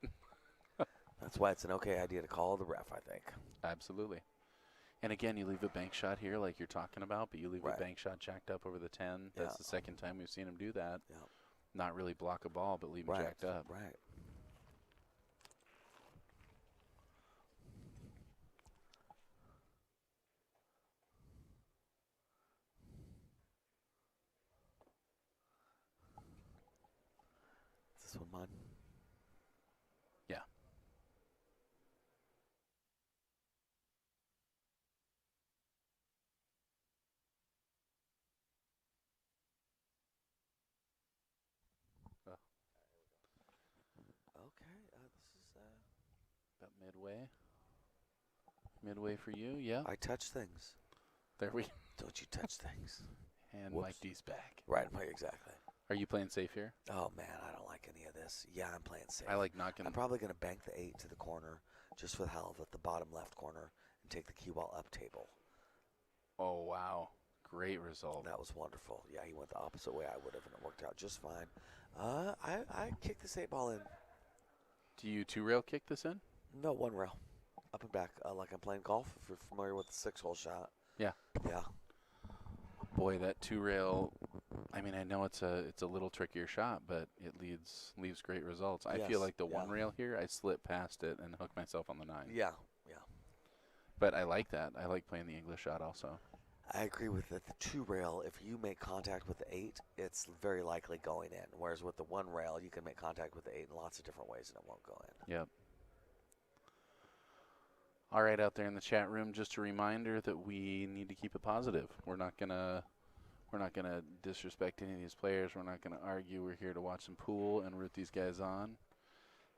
Yep. That's why it's an okay idea to call the ref, I think. Absolutely. And again, you leave a bank shot here like you're talking about, but you leave Right. a bank shot jacked up over the 10. That's the second time we've seen him do that. Yeah. Not really block a ball, but leave him jacked up. Right. Is this one mine? Yeah. Okay. This is About midway. Midway for you, yeah. I touch things. There we Don't you touch things. And Whoops. Mike D's back. Right, exactly. Are you playing safe here? Oh, man, I don't like any of this. Yeah, I'm playing safe. I like knocking. I'm probably going to bank the 8 to the corner, just for the hell of it, the bottom left corner, and take the cue ball up table. Oh, wow. Great result. That was wonderful. Yeah, he went the opposite way I would have, and it worked out just fine. I kicked this 8 ball in. Do you two-rail kick this in? No, one rail. Up and back, like I'm playing golf, if you're familiar with the 6-hole shot. Yeah. Yeah. Boy, that two-rail, I mean, I know it's a little trickier shot, but it leaves great results. I feel like the one rail here, I slip past it and hook myself on the 9. Yeah. But I like that. I like playing the English shot also. I agree with it. The 2 rail, if you make contact with the 8, it's very likely going in. Whereas with the 1 rail, you can make contact with the 8 in lots of different ways and it won't go in. Yep. All right, out there in the chat room, just a reminder that we need to keep it positive. We're not gonna disrespect any of these players. We're not gonna argue. We're here to watch some pool and root these guys on.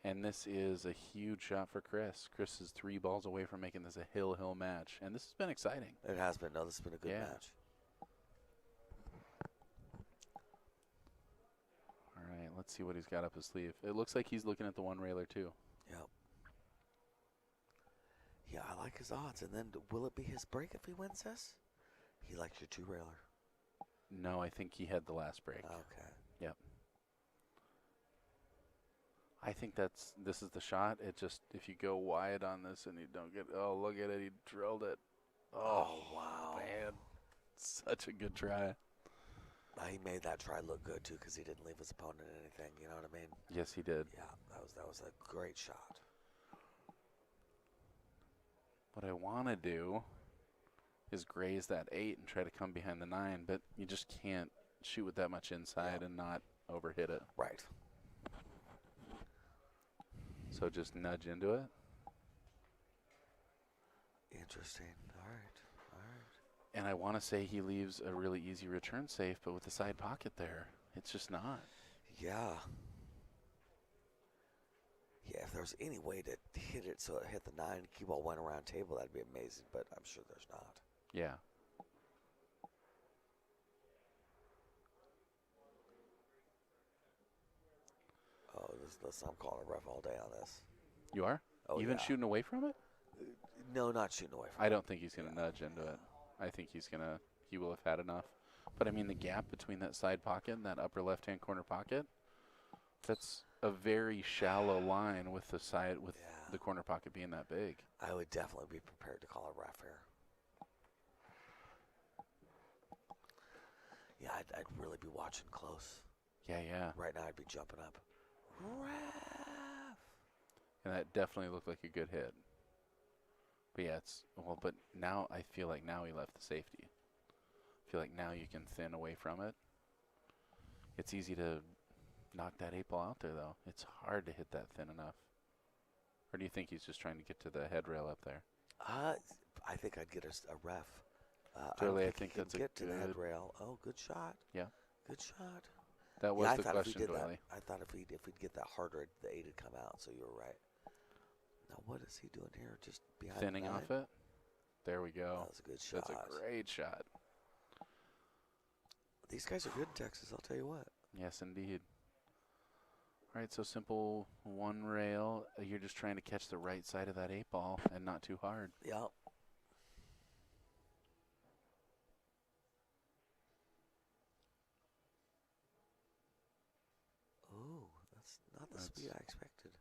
And this is a huge shot for Chris. Chris is 3 balls away from making this a hill match, and this has been exciting. It has been. No, this has been a good match. All right, let's see what he's got up his sleeve. It looks like he's looking at the 1 railer too. Yep. Yeah, I like his odds. And then will it be his break if he wins this? He likes your 2 railer. No, I think he had the last break. Okay. Yep. I think this is the shot. It just, if you go wide on this and you don't get, oh, look at it, he drilled it. Oh, wow. Man, such a good try. He made that try look good, too, because he didn't leave his opponent anything. You know what I mean? Yes, he did. Yeah, that was a great shot. What I want to do is graze that 8 and try to come behind the 9, but you just can't shoot with that much inside and not overhit it. Right. So just nudge into it. Interesting. All right. And I want to say he leaves a really easy return safe, but with the side pocket there, it's just not. Yeah. Yeah, if there's any way to hit it so it hit the 9, cue ball went around table, that'd be amazing, but I'm sure there's not. Yeah. Listen, I'm calling a ref all day on this. You are? Oh, Even yeah. shooting away from it? No, not shooting away from I it. don't think he's going to nudge into it. I think he will have had enough. But, I mean, the gap between that side pocket and that upper left-hand corner pocket, that's a very shallow line with the the corner pocket being that big. I would definitely be prepared to call a ref here. Yeah, I'd really be watching close. Yeah. Right now, I'd be jumping up. Ref! And that definitely looked like a good hit. But, yeah, but now I feel like now he left the safety. I feel like now you can thin away from it. It's easy to knock that 8 ball out there, though. It's hard to hit that thin enough. Or do you think he's just trying to get to the head rail up there? I think I'd get a ref. Totally, I think think that's a get to the head good rail. Oh, good shot. Yeah. Good shot. That was I the thought question, if he did Doily. that, I thought if he'd get that harder, the 8 would come out. So you were right. Now what is he doing here? Just behind Thinning the 9? off it. There we go. That was a good shot. That's a great shot. These guys are good in Texas, I'll tell you what. Yes, indeed. All right, so simple one rail. You're just trying to catch the right side of that 8 ball and not too hard. Yep. Ooh, that's not the speed I expected.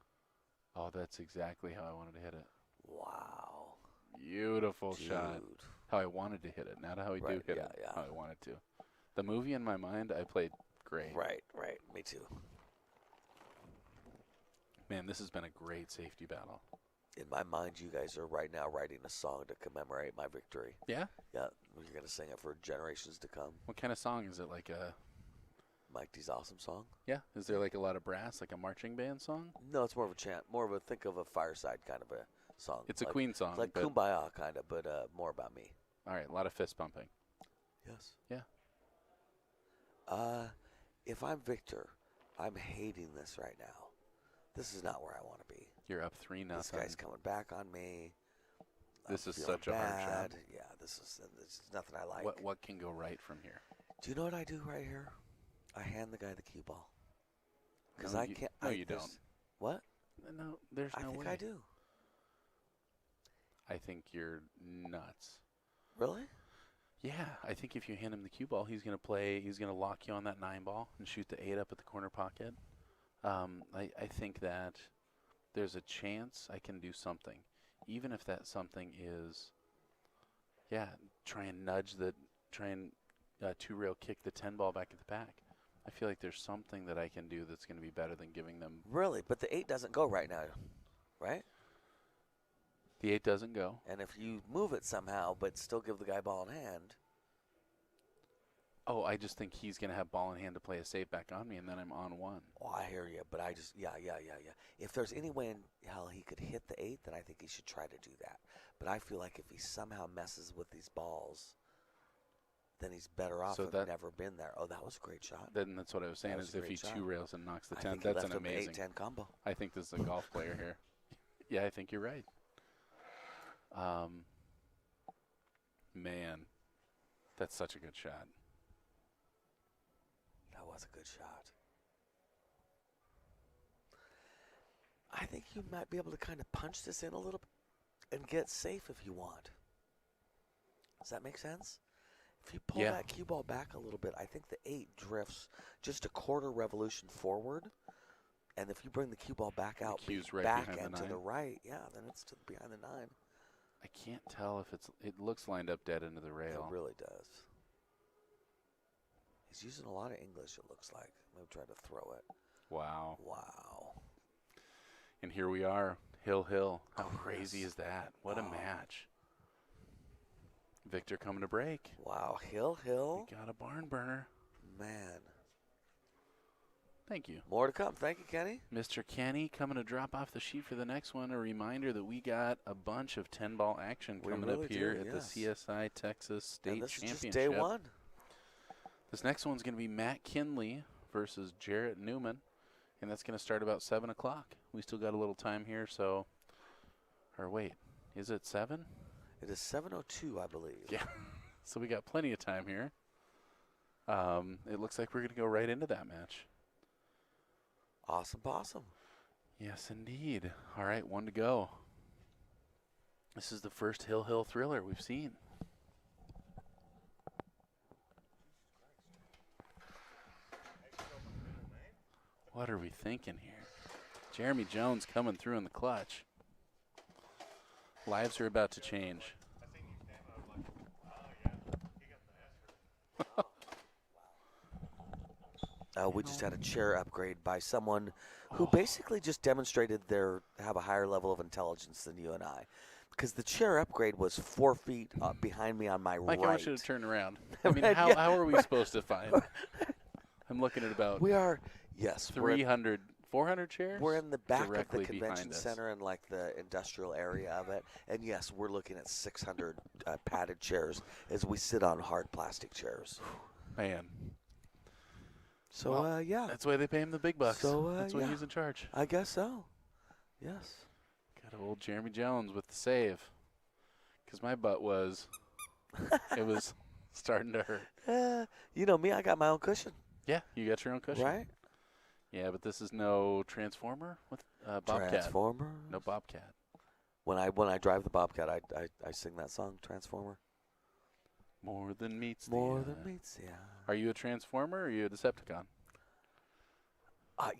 Oh, that's exactly how I wanted to hit it. Wow. Beautiful Dude. shot. How I wanted to hit it, not how I do hit it. Yeah. How I wanted to. The movie in my mind, I played great. Right. Me too. Man, this has been a great safety battle. In my mind, you guys are right now writing a song to commemorate my victory. Yeah? Yeah, you're going to sing it for generations to come. What kind of song is it? Like a... Mike D's awesome song? Yeah? Is there like a lot of brass, like a marching band song? No, it's more of a chant. Think of a fireside kind of a song. It's a Queen song. Like Kumbaya kind of, but more about me. All right, a lot of fist pumping. Yes. Yeah. If I'm Victor, I'm hating this right now. This is not where I want to be. You're up 3-0. This guy's coming back on me. This I'm is feeling such a hard bad. job. Yeah, this is nothing I like. What can go right from here? Do you know what I do right here? I hand the guy the cue ball. Because No, I you- can't. no, you don't. What? No, there's no way. I think I do. I think you're nuts. Really? Yeah, I think if you hand him the cue ball, he's going to lock you on that 9 ball and shoot the 8 up at the corner pocket. I think that there's a chance I can do something. Even if that something is, try and 2-rail kick the 10 ball back at the pack. I feel like there's something that I can do that's going to be better than giving them. Really? But the 8 doesn't go right now, right? The 8 doesn't go. And if you move it somehow, but still give the guy ball in hand. Oh, I just think he's going to have ball in hand to play a save back on me, and then I'm on 1. Oh, I hear you, but yeah. If there's any way in hell he could hit the 8, then I think he should try to do that. But I feel like if he somehow messes with these balls, then he's better off having never been there. Oh, that was a great shot. Then that's what I was saying, was is a if he great shot. 2-rails and knocks the I 10, think he that's left an him amazing. 8-10 combo. I think this is a golf player here. Yeah, I think you're right. Man, that's such a good shot. That was a good shot. I think you might be able to kind of punch this in a little bit and get safe if you want. Does that make sense? If you pull that cue ball back a little bit, I think the 8 drifts just a quarter revolution forward. And if you bring the cue ball back out, right back behind and the to 9. the right, then it's behind the 9. I can't tell if it looks lined up dead into the rail. It really does. He's using a lot of English, it looks like. I'm going to try to throw it. Wow. Wow. And here we are, Hill. How crazy is that? What a match. Victor coming to break. Wow, Hill. We got a barn burner. Man. Thank you. More to come. Thank you, Kenny. Mr. Kenny coming to drop off the sheet for the next one. A reminder that we got a bunch of 10-ball action coming up here at the CSI Texas State Championship. Championship. This is just day 1. This next one's going to be Matt Kinley versus Jarrett Newman, and that's going to start about 7 o'clock. We still got a little time here, so – or wait, is it 7? It is 7:02, I believe. Yeah, so we got plenty of time here. It looks like we're going to go right into that match. Awesome possum. Yes, indeed. All right, one to go. This is the first Hill thriller we've seen. What are we thinking here? Jeremy Jones coming through in the clutch. Lives are about to change. We just had a chair upgrade by someone who basically just demonstrated have a higher level of intelligence than you and I. Because the chair upgrade was 4 feet behind me on my Mike, right. I want you to turn around. I mean, Right, how yeah. are we supposed to find? I'm looking at about We are, yes. 300, 400 chairs? We're in the back of directly the convention behind us. center and like the industrial area of it. And yes, we're looking at 600 padded chairs as we sit on hard plastic chairs. Man. So, Well, yeah. That's why they pay him the big bucks. So, That's why yeah. he's in charge. I guess so. Yes. Got old Jeremy Jones with the save. Because my butt was, it was starting to hurt. You know me, I got my own cushion. Yeah, you got your own cushion. Right? Yeah, but this is no Transformer with Bobcat. Transformer. No Bobcat. When I drive the Bobcat, I sing that song, Transformer. More than meets More the than eye. meets the eye. Are you a Transformer or are you a Decepticon?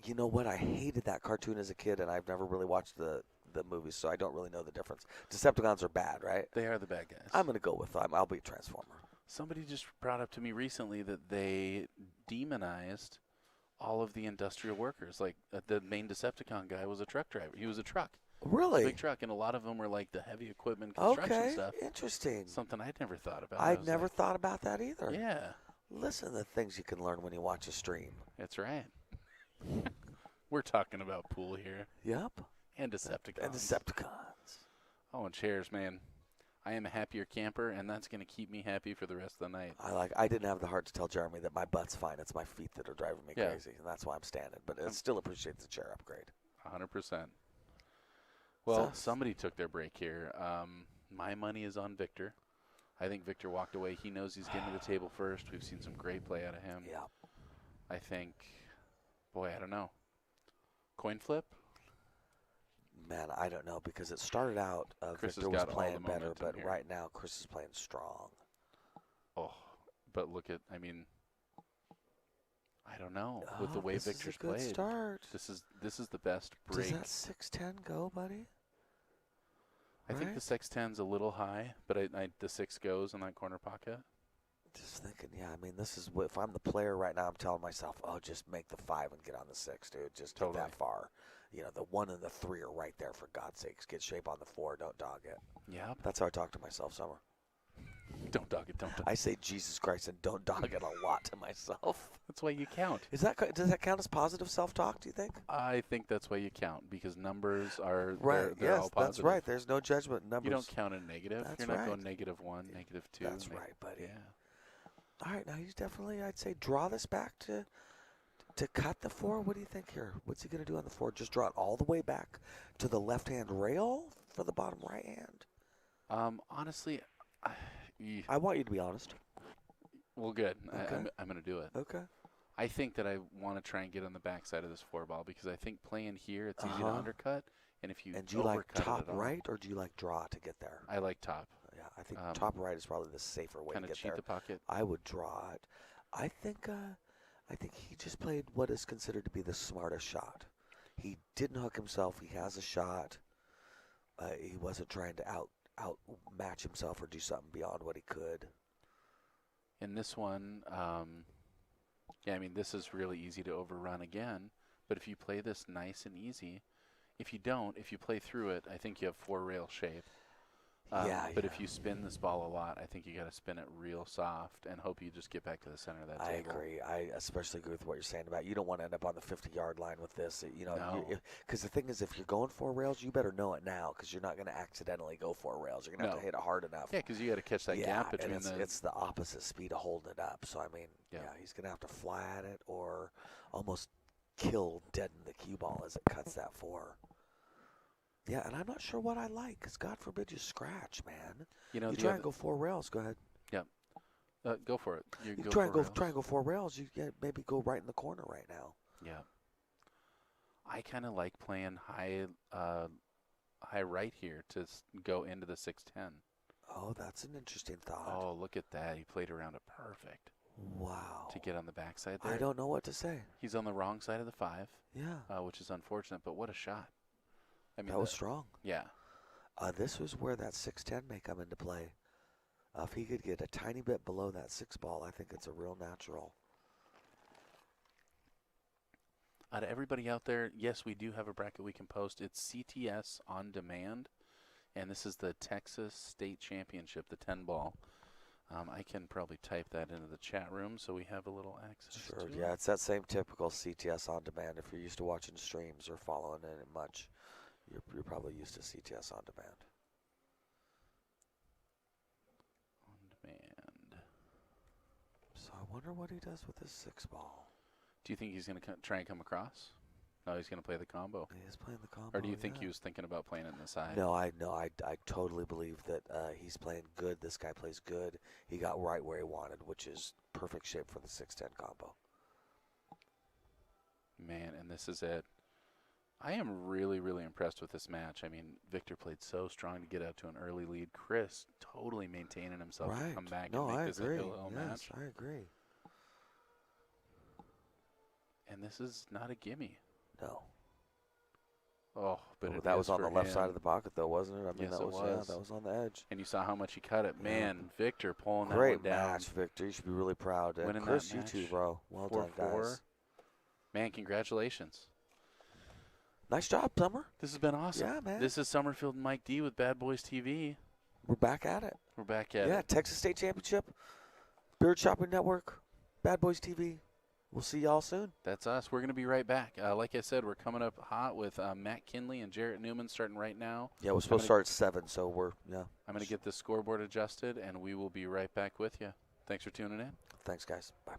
You know what? I hated that cartoon as a kid, and I've never really watched the movies, so I don't really know the difference. Decepticons are bad, right? They are the bad guys. I'm going to go with I'll be a Transformer. Somebody just brought up to me recently that they demonized all of the industrial workers. Like the main Decepticon guy was a truck driver. He was a truck. Really? Big truck, and a lot of them were like the heavy equipment construction Okay, stuff. interesting. Something I'd never thought about. I'd never thought about that either. Yeah, Listen to the things you can learn when you watch a stream. that's right. We're talking about pool here Yep. and Decepticons. And Decepticons. Oh, and chairs, man. I am a happier camper, and that's going to keep me happy for the rest of the night. I didn't have the heart to tell Jeremy that my butt's fine. It's my feet that are driving me Yeah. crazy, and that's why I'm standing. But I still appreciate the chair upgrade. 100%. Well, So- somebody took their break here. My money is on Victor. I think Victor walked away. He knows he's getting to the table first. We've seen some great play out of him. Yeah. I think, boy, I don't know. Coin flip? Man, I don't know because it started out Chris Victor has was got all playing the better, momentum but here. right now Chris is playing strong. Oh, but look at, I mean, I don't know. With the way this Victor's is a good played, start. this is the best break. Does that 6-10 go, buddy? I think right? the 6-10's a little high, but the 6 goes in that corner pocket. Just thinking, yeah. I mean, this is if I'm the player right now, I'm telling myself, oh, just make the 5 and get on the 6, dude. Just Totally. get that far. You know, the 1 and the 3 are right there for God's sakes. Get shape on the 4. Don't dog it. Yep. That's how I talk to myself, Summer. Don't dog it. Don't dog it. I say Jesus Christ and don't dog it a lot to myself. That's why you count. Does that count as positive self-talk? Do you think? I think that's why you count, because numbers are Right. they're Yes, all positive. that's right. There's no judgment in numbers. You don't count in negative. That's You're not right. going -1, -2. That's right, buddy. Yeah. All right, now he's definitely, I'd say, draw this back to cut the 4. What do you think here? What's he going to do on the 4? Just draw it all the way back to the left-hand rail for the bottom right hand? Honestly, I want you to be honest. well, good. Okay. I'm going to do it. Okay. I think that I want to try and get on the backside of this 4 ball because I think playing here it's easy to Uh-huh. undercut, and if you And do you like overcut it top at all- right or do you like draw to get there? I like top. Yeah, I think Um, top right is probably the safer way to Kind of get cheat there. the pocket. I would draw it. I think he just played what is considered to be the smartest shot. He didn't hook himself. He has a shot. He wasn't trying to outmatch himself or do something beyond what he could. In this one, yeah, I mean, this is really easy to overrun again. But if you play this nice and easy, if you play through it, I think you have 4 rail shape. But if you spin this ball a lot, I think you got to spin it real soft and hope you just get back to the center of that I table. agree. I especially agree with what you're saying about you don't want to end up on the 50-yard line with this. You know, No. because the thing is, if you're going 4 rails, you better know it now because you're not going to accidentally go 4 rails. You're going to have No. to hit it hard enough. Yeah, because you got to catch that gap between and it's the opposite speed of holding it up. So I mean, Yeah. he's going to have to fly at it or almost deaden the cue ball as it cuts that 4. Yeah, and I'm not sure what I like because God forbid you scratch, man. You know, You the try other- and go 4 rails. Go ahead. go for it. You go try and for go rails. 4 rails. You maybe go right in the corner right now. Yeah. I kind of like playing high right here to go into the 610. Oh, that's an interesting thought. Oh, look at that. He played around it perfect. Wow. To get on the backside there. I don't know what to say. He's on the wrong side of the 5. Yeah. Which is unfortunate, but what a shot. I mean, that was strong. Yeah. This was where that 610 may come into play. If he could get a tiny bit below that 6 ball, I think it's a real natural. To everybody out there, yes, we do have a bracket we can post. It's CTS on demand, and this is the Texas State Championship, the 10 ball. I can probably type that into the chat room so we have a little access Sure, to yeah, it. it's that same typical CTS on demand. If you're used to watching streams or following it much, you're probably used to CTS on demand. On demand. So I wonder what he does with his 6 ball. Do you think he's going to try and come across? No, he's going to play the combo. He is playing the combo. Or do you think yeah. he was thinking about playing it in the side? No, I totally believe that he's playing good. This guy plays good. He got right where he wanted, which is perfect shape for the 610 combo. Man, and this is it. I am really, really impressed with this match. I mean, Victor played so strong to get out to an early lead. Chris totally maintaining himself to come back and make this a hill match. I agree. And this is not a gimme. No. Oh, but that was on the left side of the pocket, though, wasn't it? I mean, yes, that was. Yeah, that was on the edge. And you saw how much he cut it. Man, Yeah. Victor pulling Great that one down. match, Victor. You should be really proud. And Winning Chris, that match, you too, bro. Well done, 4-4. guys. Man, congratulations. Nice job, Summer. This has been awesome. Yeah, man. This is Summerfield and Mike D with Bad Boys TV. We're back at it. We're back at Yeah, it. Texas State Championship, Beard Shopping Network, Bad Boys TV. We'll see y'all soon. That's us. We're going to be right back. Like I said, we're coming up hot with Matt Kinley and Jarrett Newman starting right now. Yeah, we're supposed to start at 7, so I'm going to get the scoreboard adjusted, and we will be right back with you. Thanks for tuning in. Thanks, guys. Bye.